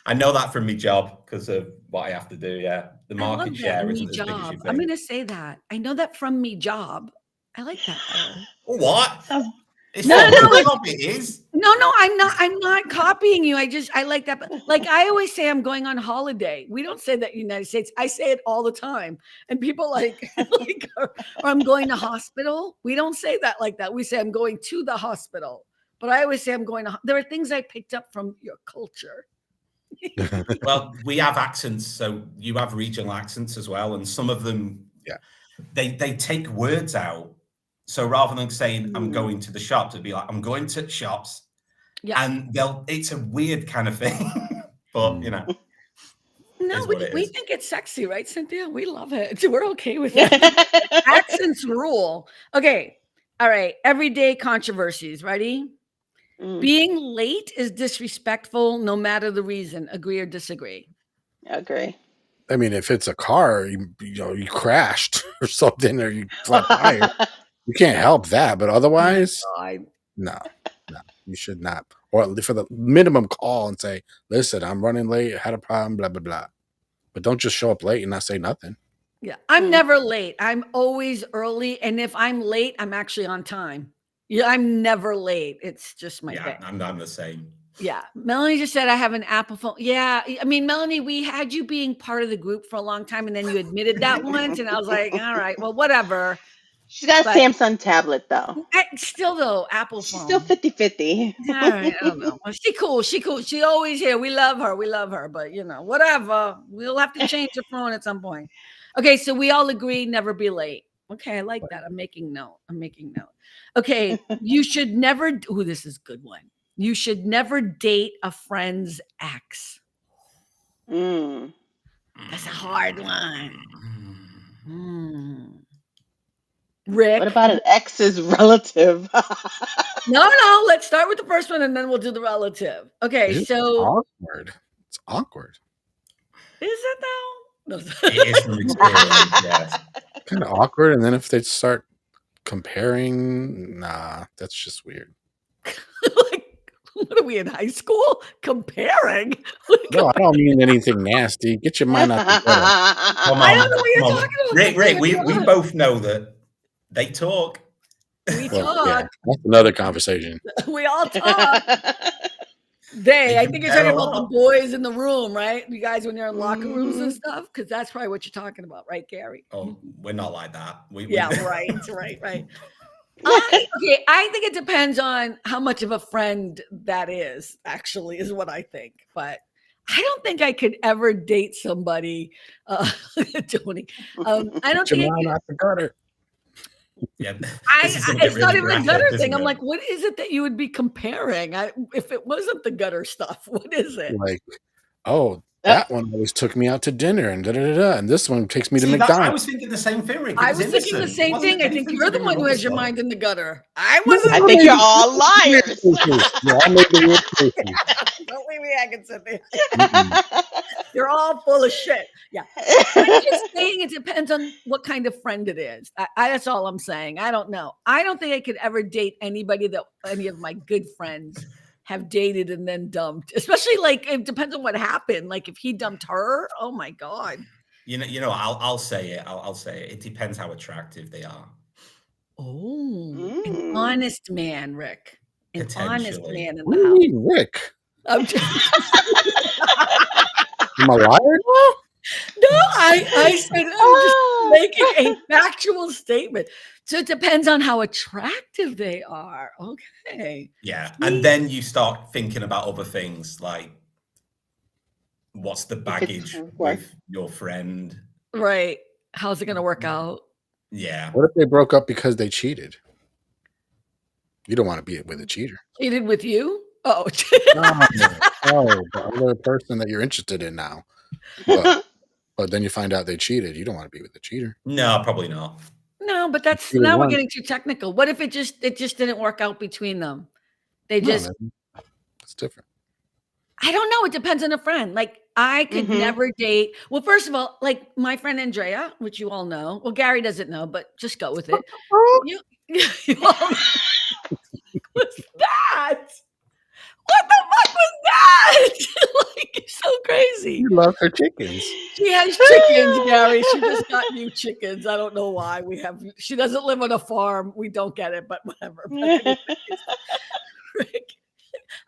I know that from my job because of what I have to do. Yeah. The I love market that, share me isn't as big as you job. think. I'm going to say that. I know that from me job. I like that better. What? Sounds- It's No, from no, my no, job, it is. No, I'm not copying you. I like that. Like I always say I'm going on holiday. We don't say that in the United States. I say it all the time. And people like or I'm going to hospital. We don't say that like that. We say I'm going to the hospital. But I always say I'm going to there are things I picked up from your culture. Well, we have accents, so you have regional accents as well, and some of them, they take words out. So rather than saying I'm going to the shops, it'd be like I'm going to shops, and it's a weird kind of thing, but No, we we think it's sexy, right, Cynthia? We love it. We're okay with it. Accents rule. Okay, all right. Everyday controversies. Ready? Being late is disrespectful no matter the reason. Agree or disagree? Agree. I mean, if it's a car, you crashed or something, or you flat tire, you can't help that. But otherwise, no, you should not. Or for the minimum, call and say, "Listen, I'm running late. Had a problem. Blah blah blah." But don't just show up late and not say nothing. Yeah, I'm never late. I'm always early, and if I'm late, I'm actually on time. Yeah, I'm never late. It's just my thing. I'm the same. Yeah, Melanie just said I have an Apple phone. Yeah, I mean, Melanie, we had you being part of the group for a long time, and then you admitted that once, and I was like, all right, well, whatever. She's got a Samsung tablet, though. Still, though, Apple phone. She's still 50-50. All right, I don't know. Well, she cool. She always here. We love her. But, whatever. We'll have to change her phone at some point. Okay, so we all agree never be late. Okay, I like that. I'm making note. Okay, you should never – ooh, this is a good one. You should never date a friend's ex. That's a hard one. Rick. What about an ex's relative? No. Let's start with the first one, and then we'll do the relative. Okay, It's so awkward. It's awkward. Is it though? No. It is from experience. Yes. Kind of awkward. And then if they start comparing, nah, that's just weird. Like, what are we in high school? Comparing? No, I don't mean anything nasty. Get your mind out the gutter. I don't know what you're talking about. Rick, we both know that they talk. We talk. Yeah, that's another conversation. We all talk. I think you're talking about the boys in the room, right? You guys when you're in locker rooms and stuff, because that's probably what you're talking about, right, Gary? Oh, we're not like that. Right. Okay, I think it depends on how much of a friend that is, actually, is what I think. But I don't think I could ever date somebody, Tony. I don't think I out the gutter. Yeah, it's not even the gutter thing. I'm like, what is it that you would be comparing? If it wasn't the gutter stuff, what is it? Like, oh, that one always took me out to dinner and and this one takes me to McDonald's. I was thinking the same thing, Rick. I was thinking the same thing. I think you're the one who has your mind in the gutter. I think you're all liars. Yeah, I made the weird faces. Don't leave me hanging, Cynthia. You're all full of shit. Yeah. I'm just saying it depends on what kind of friend it is. That's all I'm saying. I don't know. I don't think I could ever date anybody that any of my good friends have dated and then dumped. Especially like it depends on what happened. Like if he dumped her, oh my God. I'll say it. I'll say it. It depends how attractive they are. Oh, an honest man, Rick. An honest man in What the do house. you mean, Rick? I'm just Am I a liar? No, I said I'm just making a factual statement. So it depends on how attractive they are. Okay. Yeah. And then you start thinking about other things like what's the baggage with your friend? Right. How's it going to work out? Yeah. What if they broke up because they cheated? You don't want to be with a cheater. Cheated with you? Oh. The other person that you're interested in now. But then you find out they cheated. You don't want to be with the cheater. No, probably not. No, but that's now we're getting too technical. What if it just didn't work out between them? They just it's different. I don't know. It depends on a friend. Like I could never date. Well, first of all, like my friend Andrea, which you all know. Well, Gary doesn't know, but just go with it. You all know. What's that? What the fuck was that? Like, you're so crazy. You love her chickens. She has chickens, Gary. She just got new chickens. I don't know why she doesn't live on a farm. We don't get it, but whatever. But anyways, Rick,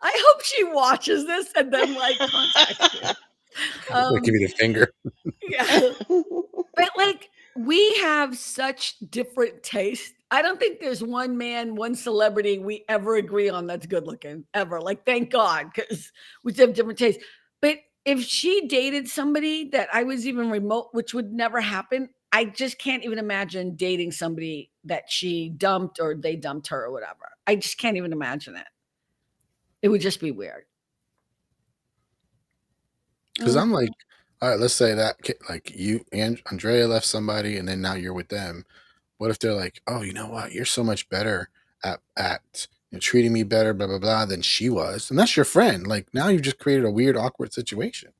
I hope she watches this and then like contacts you. Give me the finger. Yeah. But like we have such different tastes. I don't think there's one man, one celebrity we ever agree on that's good looking ever. Like, thank God, because we have different tastes. But if she dated somebody that I was even remote, which would never happen, I just can't even imagine dating somebody that she dumped or they dumped her or whatever. I just can't even imagine it. It would just be weird. Because I'm like, all right, let's say that like you and Andrea left somebody and then now you're with them. What if they're like, oh, you know what? You're so much better at treating me better, blah, blah, blah, than she was. And that's your friend. Like now you've just created a weird, awkward situation.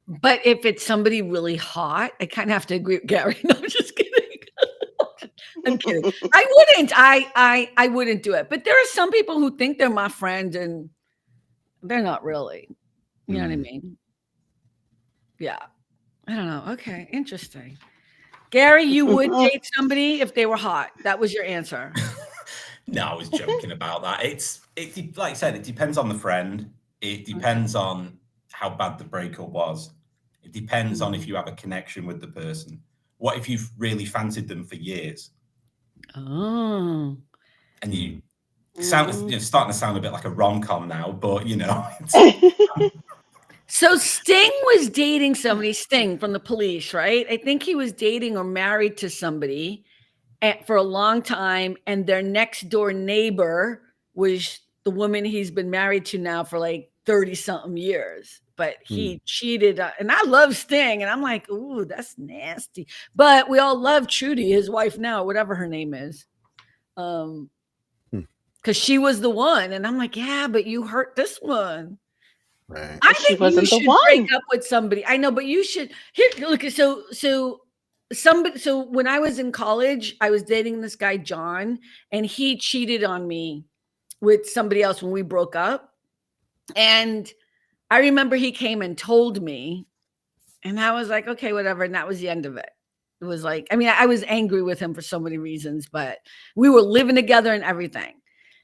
But if it's somebody really hot, I kind of have to agree with Gary. No, I'm just kidding. I'm kidding. I wouldn't do it. But there are some people who think they're my friend and they're not really. You know what I mean? Yeah. I don't know. Okay. Interesting. Gary, you would date somebody if they were hot. That was your answer. No, I was joking about that. It like I said, it depends on the friend. It depends on how bad the breakup was. It depends on if you have a connection with the person. What if you've really fancied them for years? Oh. And you starting to sound a bit like a rom-com now, but So Sting was dating somebody, Sting from the Police, right? I think he was dating or married to somebody for a long time. And their next door neighbor was the woman he's been married to now for like 30 something years. But he cheated. And I love Sting. And I'm like, ooh, that's nasty. But we all love Trudy, his wife now, whatever her name is. Because she was the one. And I'm like, yeah, but you hurt this one. Right. I think you should break up with somebody. I know, but you should. Here, look. So when I was in college, I was dating this guy John, and he cheated on me with somebody else when we broke up. And I remember he came and told me, and I was like, okay, whatever. And that was the end of it. It was like, I mean, I was angry with him for so many reasons, but we were living together and everything.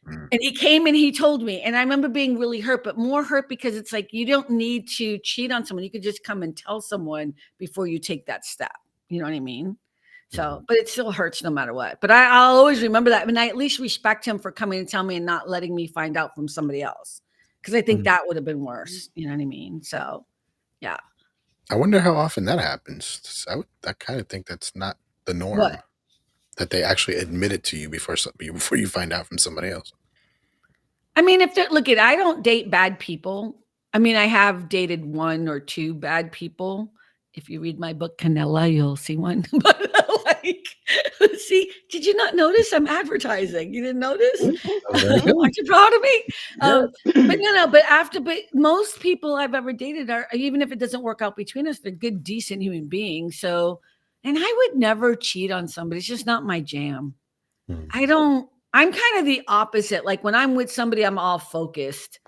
And he came and he told me, and I remember being really hurt, but more hurt because it's like, you don't need to cheat on someone. You could just come and tell someone before you take that step. You know what I mean? So, but it still hurts no matter what. But I'll always remember that. And I at least respect him for coming and telling me and not letting me find out from somebody else. Because I think that would have been worse. You know what I mean? So, yeah. I wonder how often that happens. I kind of think that's not the norm. What? That they actually admit it to you before you find out from somebody else. I mean, I don't date bad people. I mean, I have dated one or two bad people. If you read my book, Canella, you'll see one. But see, did you not notice I'm advertising? You didn't notice? Aren't you proud of me? But most people I've ever dated are, even if it doesn't work out between us, they're good, decent human beings. So, and I would never cheat on somebody. It's just not my jam. I'm kind of the opposite. Like when I'm with somebody, I'm all focused,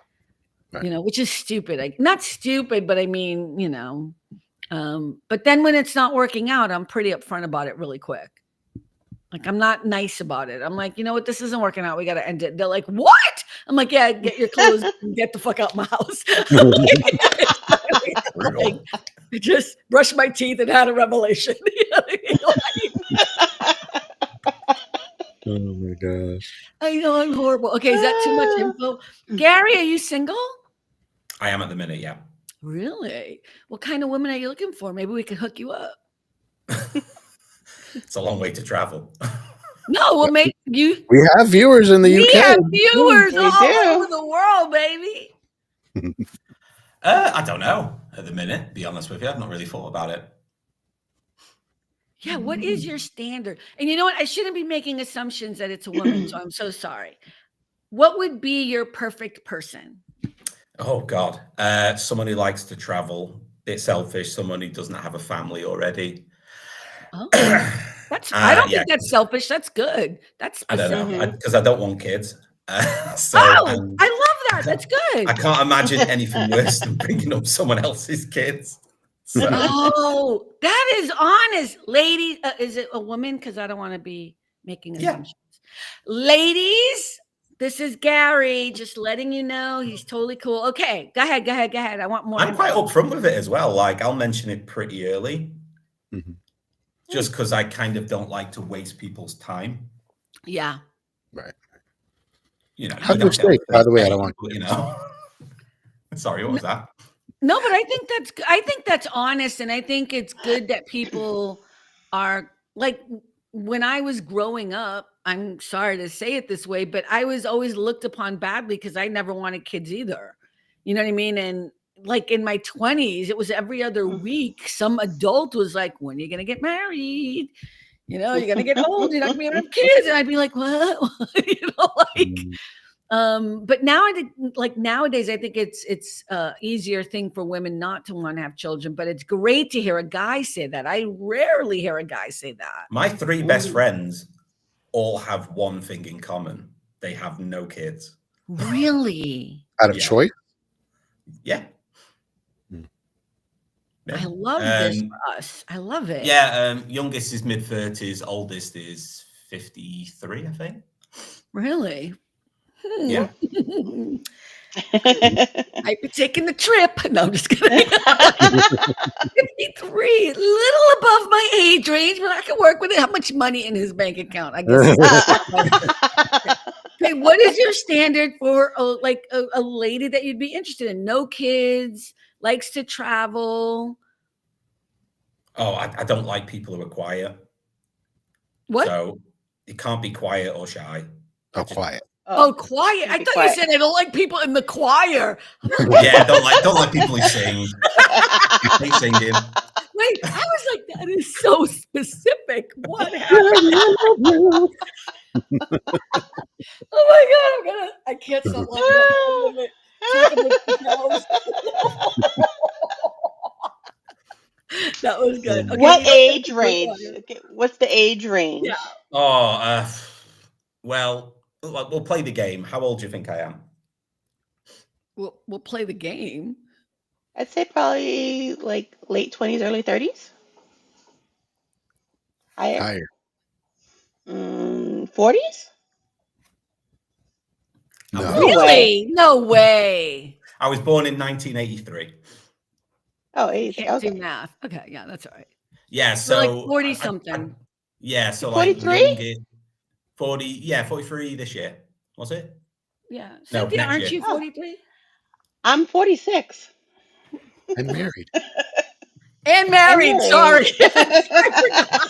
right. Which is stupid. Like not stupid, but I mean, but then when it's not working out, I'm pretty upfront about it really quick. Like I'm not nice about it. I'm like, you know what? This isn't working out. We got to end it. They're like, what? I'm like, yeah, get your clothes and get the fuck out of my house. I just brushed my teeth and had a revelation. Oh my gosh. I know I'm horrible. Okay, is that too much info? Gary, are you single? I am at the minute, yeah. Really? What kind of women are you looking for? Maybe we can hook you up. It's a long way to travel. No, we'll make you. We have viewers in the UK. We have viewers all over the world, baby. I don't know at the minute, be honest with you. I've not really thought about it. Yeah, what is your standard? And you know what? I shouldn't be making assumptions that it's a woman, so I'm so sorry. What would be your perfect person? Oh God, someone who likes to travel, bit selfish, someone who doesn't have a family already. Oh, I don't Yeah, think that's selfish. That's good. That's I don't specific. know, because I don't want kids. So, Oh, and I love I that. That's I good. can't imagine anything worse than bringing up someone else's kids. So, Oh, that is honest. Ladies, is it a woman? Because I don't want to be making yeah, assumptions. Ladies, this is Gary. Just letting you know he's totally cool. Okay, go ahead. I want more I'm quite info. upfront with it as well. Like, I'll mention it pretty early, Mhm. just because I kind of don't like to waste people's time. Yeah. Right. You How's don't your get steak? the By first the way, I date, don't want but, kids. Sorry, what was that? No, but I think that's honest, and I think it's good that people are like when I was growing up, I'm sorry to say it this way, but I was always looked upon badly because I never wanted kids either. You know what I mean? And like in my 20s, it was every other week, some adult was like, when are you gonna get married? You know, you're gonna get old, you're not gonna be able to have kids. And I'd be like, what? Like Mm. but now I think like nowadays I think it's easier thing for women not to want to have children, but it's great to hear a guy say that. I rarely hear a guy say that. My three best friends all have one thing in common. They have no kids. Really? Out of Yeah. choice? Yeah. Mm. I Yeah. love this for us. I love it. Yeah. Youngest is mid-30s, oldest is 53, I think. Really? Yeah. Might be taking the trip. No, I'm just kidding. 53, little above my age range, but I can work with it. How much money in his bank account? I guess. Okay, what is your standard for a lady that you'd be interested in? No kids, likes to travel. Oh, I don't like people who are quiet. What? So it can't be quiet or shy. Oh, quiet. Oh, quiet. I be thought quiet. you said I don't like people in the choir. I'm like, Yeah, don't like people who sing. Hate singing. wait, I was like, that is so specific. What happened? Oh my God, I can't stop laughing. Talk about the cows. That was good. Okay, What we don't get age to range? choir. Okay, what's the age range? Yeah. Oh, well, we'll play the game. How old do you think I am? We'll play the game. I'd say probably like late 20s, early 30s. Higher. Higher. 40s? No. No way. Really? No way. I was born in 1983. Oh, 80. Can't do Okay. math. Okay, yeah, that's all right. Yeah, So like so 40 something. yeah, so You're like 43? youngest 40, yeah, 43 this year. Was it? Yeah. No, Cynthia, next aren't year. you Oh, 43? I'm 46. And married. And married. Sorry. I forgot.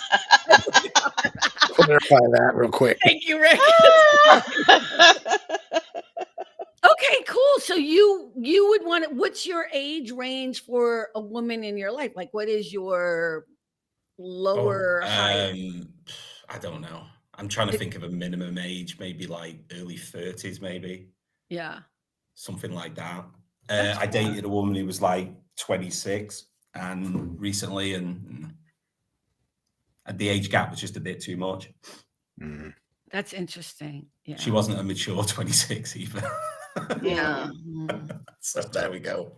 Clarify that real quick. Thank you, Rick. Okay, cool. So you would want to, what's your age range for a woman in your life? Like what is your lower higher? I don't know. I'm trying to think of a minimum age, maybe like early 30s, maybe Yeah. something like that. That's I fun. dated a woman who was like 26 and recently, and the age gap was just a bit too much. Mm. That's interesting. Yeah. She wasn't a mature 26 either. Yeah. So there we go.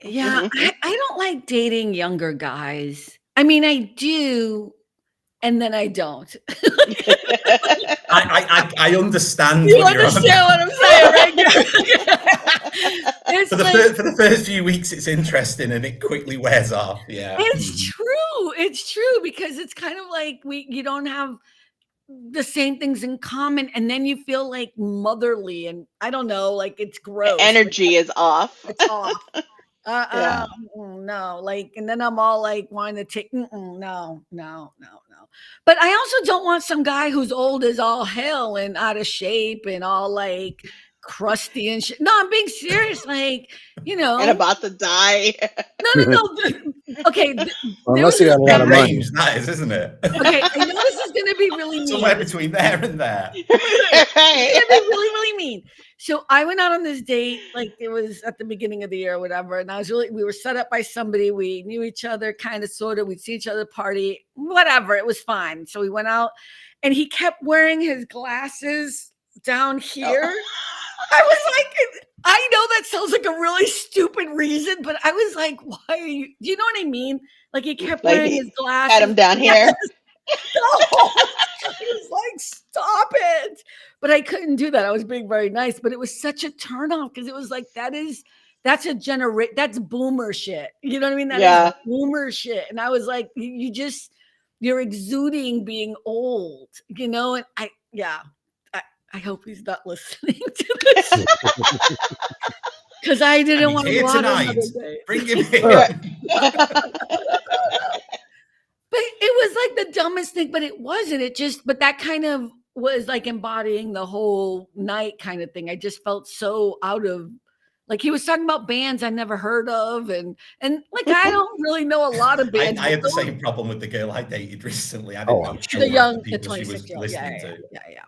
Yeah. I don't like dating younger guys. I mean, I do, and then I don't. I understand. You what you're on understand what I'm saying, right? It's for the like, for the first few weeks, it's interesting and it quickly wears off. Yeah. it's true. It's true because it's kind of like you don't have the same things in common, and then you feel like motherly, and I don't know, like it's gross. The energy is off. It's off. Yeah. No, like, and then I'm all like wanting to take, no. But I also don't want some guy who's old as all hell and out of shape and all like, crusty and shit. No, I'm being serious. Like, and about to die. No. Okay. Unless you got a lot of money. Range, that is, isn't it? Okay, I know this is going to be really mean. Somewhere between there and there. It's going to be really, really mean. So I went out on this date, like it was at the beginning of the year or whatever. And we were set up by somebody. We knew each other kind of, sort of. We'd see each other party, whatever. It was fine. So we went out and he kept wearing his glasses down here. Oh. I was like, I know that sounds like a really stupid reason, but I was like, why are you, do you know what I mean? Like he kept wearing his glasses. Had him down here. No, I was like, stop it. But I couldn't do that. I was being very nice, but it was such a turn off because it was like, that's boomer shit. You know what I mean? That is boomer shit. And I was like, you're exuding being old, and I hope he's not listening to this. Because I didn't want to go out another day. Bring him here. But it was like the dumbest thing, but it wasn't. But that kind of was like embodying the whole night kind of thing. I just felt so out of, like he was talking about bands I never heard of. And like, I don't really know a lot of bands. I had the same problem with the girl I dated recently. I didn't know the 26-year-old. Yeah.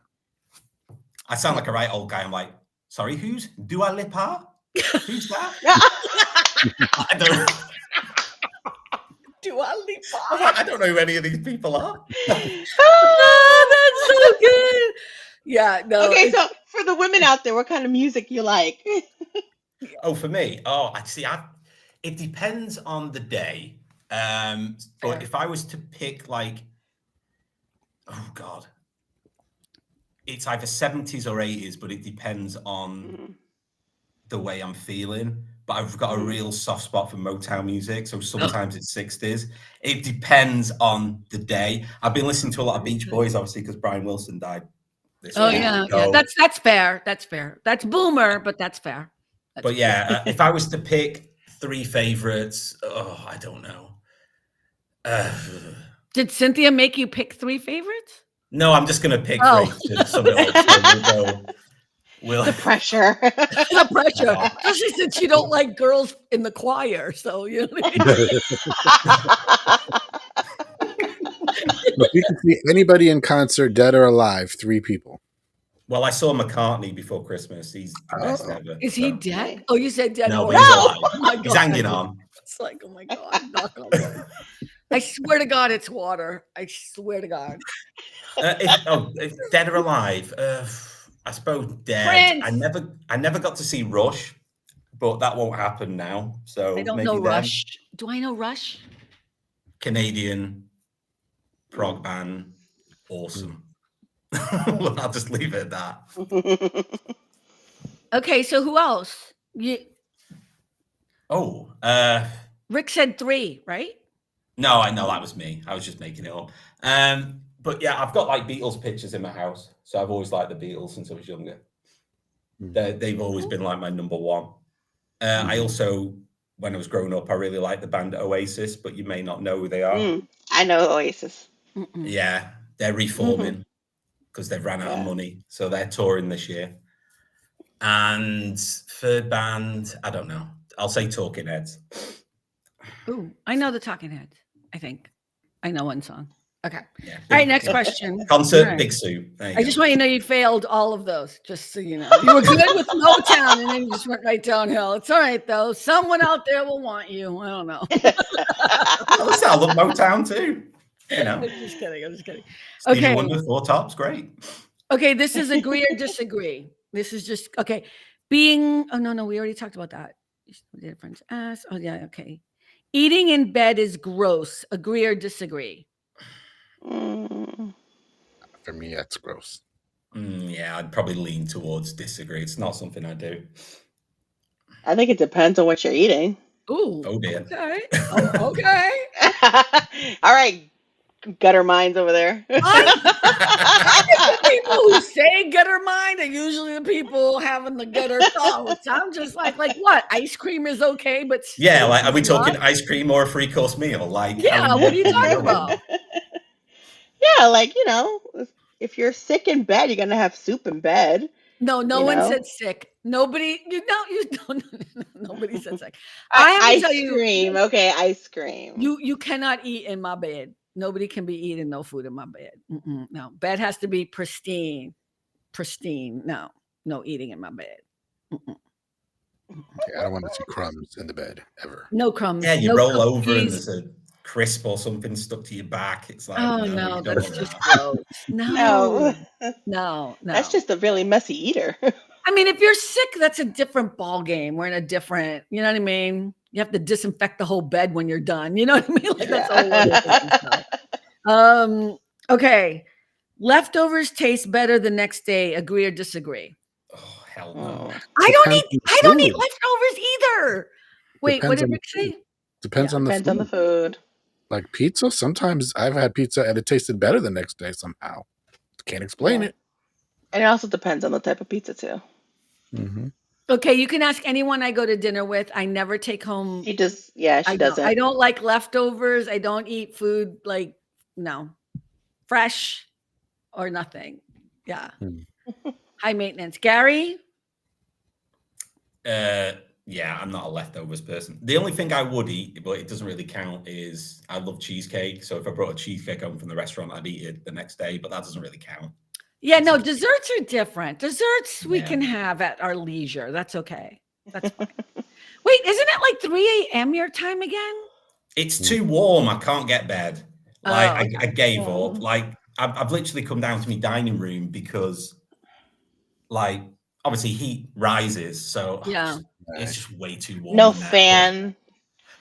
I sound like a right old guy. I'm like, sorry, who's Dua Lipa? Who's that? I don't. Dua Lipa. I don't know who any of these people are. Oh, that's so good. Yeah. No. Okay, so for the women out there, what kind of music you like? Oh, for me, it depends on the day. But if I was to pick, like, oh God. It's either 70s or 80s, but it depends on the way I'm feeling. But I've got a real soft spot for Motown music, so sometimes it's 60s. It depends on the day. I've been listening to a lot of Beach Boys, obviously, because Brian Wilson died this week. Yeah. That's fair. That's fair. That's boomer, but that's fair. But yeah, if I was to pick three favorites, I don't know. Did Cynthia make you pick three favorites? No, I'm just going to pick three. The pressure. The pressure. Especially since you don't like girls in the choir. So, you know what I mean? You can see anybody in concert, dead or alive, three people. Well, I saw McCartney before Christmas. He's the best ever. Is he dead? Oh, you said dead. No, but he's alive. Oh he's hanging on. It's like, oh my God. Knock on wood. I swear to God, it's water. I swear to God. If dead or alive, I suppose dead. Prince. I never got to see Rush, but that won't happen now. So I don't know Rush. Do I know Rush? Canadian prog band, awesome. I'll just leave it at that. Okay, so who else? Rick said three, right? No, I know that was me. I was just making it up. But yeah, I've got like Beatles pictures in my house. So I've always liked the Beatles since I was younger. They've always been like my number one. I also, when I was growing up, I really liked the band Oasis, but you may not know who they are. I know Oasis. Yeah, they're reforming because they've ran out of money. So they're touring this year. And third band, I don't know. I'll say Talking Heads. Ooh, I know the Talking Heads. I think I know one song. Okay. Yeah, all right. Next question. Concert, right. Big Soup. I just want you to know you failed all of those, just so you know. You were good with Motown and then you just went right downhill. It's all right, though. Someone out there will want you. I don't know. Listen, I love Motown, too. You know. I'm just kidding. Stevie Wonder, Four Tops, great. Okay, this is agree or disagree. This is just, okay. We already talked about that. Difference. Oh, yeah, okay. Eating in bed is gross. Agree or disagree? For me, that's gross. Yeah, I'd probably lean towards disagree. It's not something I do. I think it depends on what you're eating. Ooh. Oh, dear. Okay. Okay. All right, gutter minds over there. The people who say gutter mind are usually the people having the gutter thoughts. I'm just like what? Ice cream is okay, but yeah, like are we talking ice cream or a 3-course meal? Like, yeah, what are you talking about? Yeah, like, if you're sick in bed, you're gonna have soup in bed. No You one know? said sick. Nobody, nobody said sick. I have to Ice tell you, cream. Okay, ice cream. you cannot eat in my bed. Nobody can be eating no food in my bed. No, bed has to be pristine. No eating in my bed. Okay, I don't want to see crumbs in the bed ever. No crumbs. Yeah, you no roll cookies. over and there's a crisp or something stuck to your back. It's like, Oh no, no, you don't that's want just that. gross. No. No. That's just a really messy eater. I mean, if you're sick, that's a different ball game. We're in a different, you know what I mean? You have to disinfect the whole bed when you're done. You know what I mean? Like that's a whole other thing. So. Okay. Leftovers taste better the next day. Agree or disagree? Oh, hell no. I don't eat food. leftovers either. Wait, what Depends did on the Rick say? Depends on the Depends food. on the food. Like pizza, sometimes I've had pizza and it tasted better the next day somehow. Can't explain it. And it also depends on the type of pizza too. Mm-hmm. Okay, you can ask anyone I go to dinner with. I never take home. She just, yeah, she doesn't. I don't like leftovers. I don't eat food like fresh or nothing. Yeah, high maintenance. Gary. Yeah, I'm not a leftovers person. The only thing I would eat, but it doesn't really count, is I love cheesecake. So if I brought a cheesecake home from the restaurant, I'd eat it the next day, but that doesn't really count. Yeah, no, desserts are different. Desserts we can have at our leisure. That's okay. That's fine. Wait, isn't it like 3 a.m. your time again? It's too warm. I can't get bed. Like I gave up. Like I've literally come down to my dining room because, like, obviously heat rises, so it's just way too warm. No fan.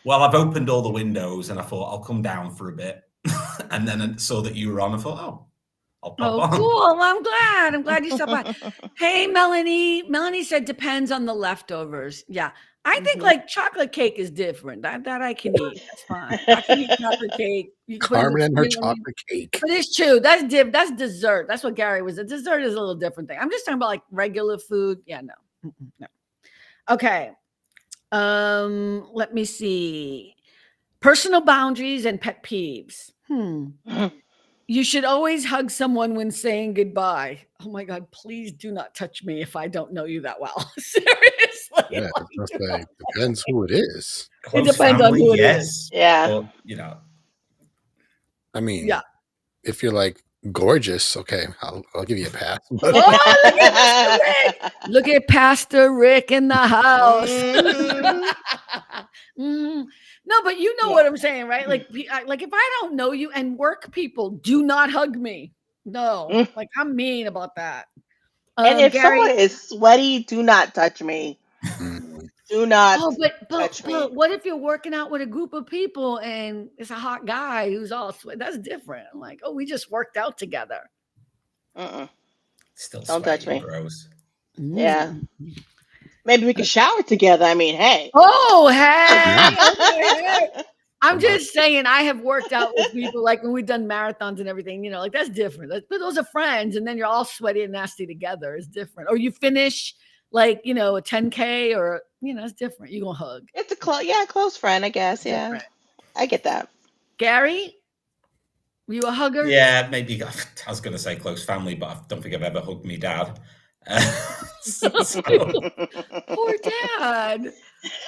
Well, I've opened all the windows and I thought I'll come down for a bit, and then I saw that you were on. I thought, I'll pop on. Cool. I'm glad you stopped by. Hey, Melanie. Melanie said depends on the leftovers. Yeah. I think like chocolate cake is different. That I can eat. That's fine. I can eat chocolate cake. Carmen and her chocolate cake. But it's true. That's dessert. That's what Gary was. A dessert is a little different thing. I'm just talking about like regular food. Yeah, no. Okay. Let me see. Personal boundaries and pet peeves. You should always hug someone when saying goodbye. Oh my God, please do not touch me if I don't know you that well. Seriously. Yeah, like, depends who it is. Close it depends family, on who it yes. is. Yeah. But, I mean, if you're like gorgeous, okay, I'll give you a pass. Look at Pastor Rick in the house. No, but you know what I'm saying, right? Like if I don't know you, and work people do not hug me. No, like I'm mean about that. And if Gary, someone is sweaty, do not touch me. Do not touch me. But what if you're working out with a group of people and it's a hot guy who's all sweaty? That's different. I'm like, we just worked out together. Still don't touch me. Gross. Yeah. Maybe we can shower together. I mean, hey. Oh, hey. I'm just saying, I have worked out with people like when we've done marathons and everything, like that's different. But those are friends, and then you're all sweaty and nasty together. It's different. Or you finish like, a 10K or, it's different. You're going to hug. It's a close friend, I guess. Yeah. Different. I get that. Gary, were you a hugger? Yeah, maybe. I was going to say close family, but I don't think I've ever hugged my dad. Poor dad.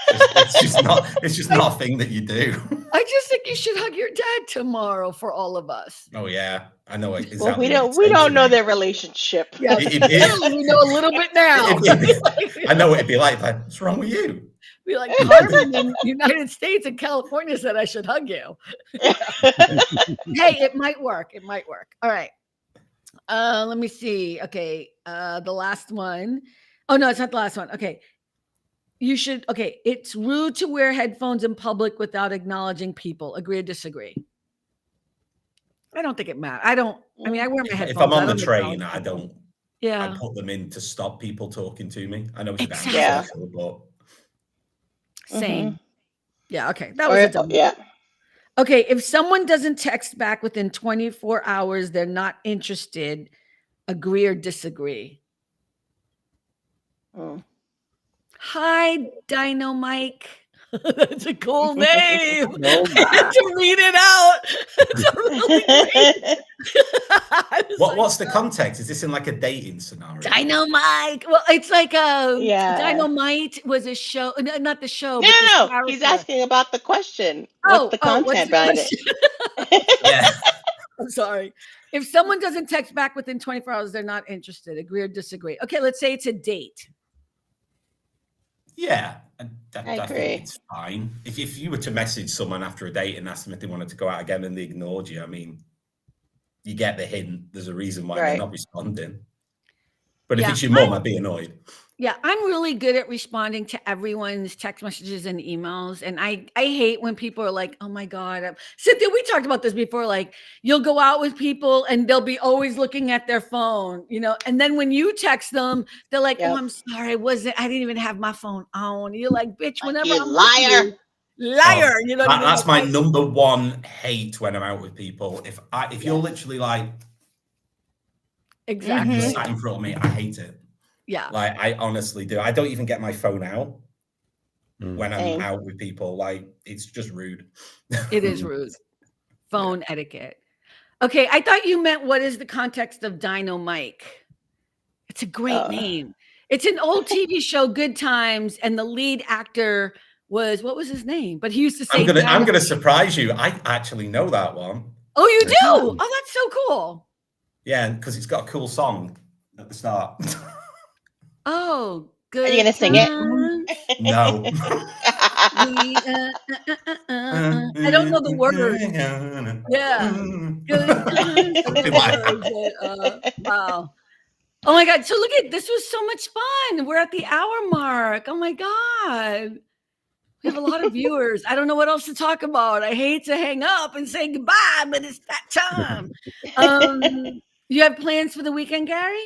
It's just not a thing that you do. I just think you should hug your dad tomorrow for all of us. Oh yeah, I know exactly. Well, we don't know their relationship. Yeah, we know a little bit now. I know what it'd be like. What's wrong with you? Be like, Carmen in the United States and California said I should hug you. Hey, it might work. It might work. All right. Let me see. Okay. The last one. Oh no, it's not the last one. Okay. It's rude to wear headphones in public without acknowledging people. Agree or disagree? I don't think it matters. I wear my headphones. If I'm on the train, I don't. Yeah. I put them in to stop people talking to me. I know it's exactly. special, but same. Yeah. Okay. That was a dumb one. Yeah. Okay. If someone doesn't text back within 24 hours, they're not interested. Agree or disagree? Hi, Dino Mike. That's a cool name. No, I had to read it out. It's a really great. I was like, What's the context? Is this in like a dating scenario? Dynamite. Well, it's like Yeah. Dynamite was a show, not the show, but No, the he's character. asking about the question. Oh, What's the what's content the behind it? Yeah. I'm sorry. If someone doesn't text back within 24 hours, they're not interested. Agree or disagree? Okay, let's say it's a date. Yeah, I I agree. think it's fine. If you were to message someone after a date and ask them if they wanted to go out again and they ignored you, I mean, you get the hint. There's a reason why they're Right. not responding. But Yeah, if it's your mum, I'd be annoyed. Yeah, I'm really good at responding to everyone's text messages and emails. And I hate when people are like, oh my God. Cynthia, we talked about this before. Like, you'll go out with people and they'll be always looking at their phone, and then when you text them, they're like, Yep. oh, I'm sorry. I didn't even have my phone on. You're like, bitch, Like, whenever you I'm liar. with you, liar. You know what I mean? That's my number one hate when I'm out with people. If you're literally like, exactly. Mhm. sat in front of me, I hate it. Yeah. Like, I honestly do. I don't even get my phone out when I'm Same. out with people. Like, it's just rude. It is rude. Phone etiquette. Okay, I thought you meant what is the context of Dino Mike? It's a great name. It's an old TV show, Good Times, and the lead actor was, what was his name? But he used to say, I'm gonna surprise you. I actually know that one. Oh, you do? Oh, that's so cool. Yeah, because it's got a cool song at the start. Oh, good. Are you gonna sing it? No. I don't know the words. Yeah. Good times. Wow. Oh my God. So look at this was so much fun. We're at the hour mark. Oh my God. We have a lot of viewers. I don't know what else to talk about. I hate to hang up and say goodbye, but it's that time. You have plans for the weekend, Gary?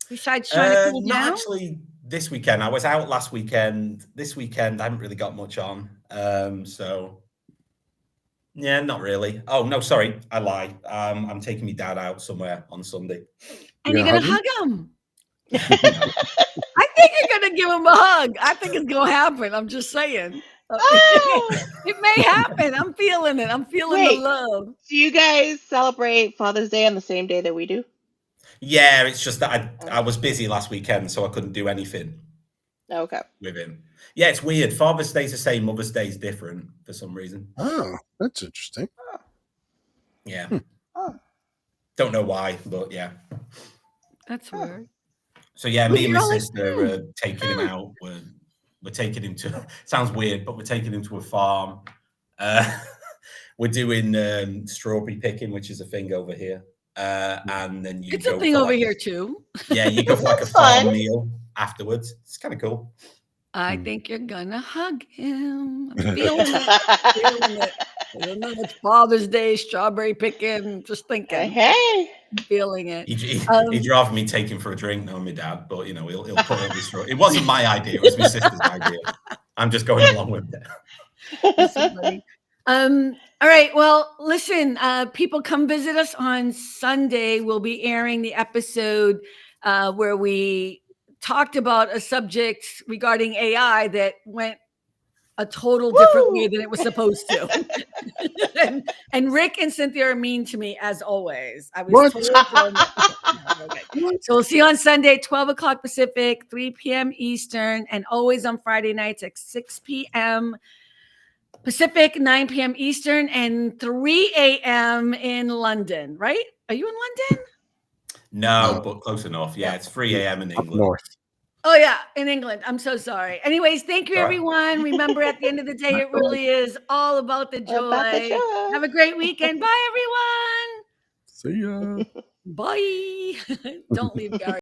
Besides trying to cool not down? actually this weekend. I was out last weekend. This weekend, I haven't really got much on. So yeah, not really. Oh no, sorry, I lie. I'm taking my dad out somewhere on Sunday. And you're gonna hug him. I think you're gonna give him a hug. I think it's gonna happen. I'm just saying. It may happen. I'm feeling it. I'm feeling the love. Do you guys celebrate Father's Day on the same day that we do? Yeah, it's just that I was busy last weekend, so I couldn't do anything. Okay. With him. Yeah, it's weird. Father's Day's the same, Mother's Day's different for some reason. Oh, that's interesting. Yeah. Don't know why, but yeah. That's weird. So yeah, me and my sister are taking him out. We're taking him to, sounds weird, but we're taking him to a farm. We're doing strawberry picking, which is a thing over here. And then it's a thing over here too. Yeah, you go for like a farm meal afterwards. It's kind of cool. I think you're gonna hug him. I'm feeling it. I don't know, it's Father's Day, strawberry picking. Just thinking. Hey, I'm feeling it. He'd rather me take him for a drink than my dad, but he'll put up with it. It wasn't my idea; it was my sister's idea. I'm just going along with it. All right. Well, listen, people come visit us on Sunday. We'll be airing the episode where we talked about a subject regarding AI that went a total different way than it was supposed to. and Rick and Cynthia are mean to me as always. I was okay. So we'll see you on Sunday, 12 o'clock Pacific, 3 p.m. Eastern, and always on Friday nights at 6 p.m. Pacific, 9 p.m. Eastern, and 3 a.m. in London, right? Are you in London? No, but close enough. Yeah, it's 3 a.m. in England. Up north. Oh, yeah, in England. I'm so sorry. Anyways, thank you, everyone. Remember, at the end of the day, it really is all about the joy. Have a great weekend. Bye, everyone. See ya. Bye. Don't leave, Gary.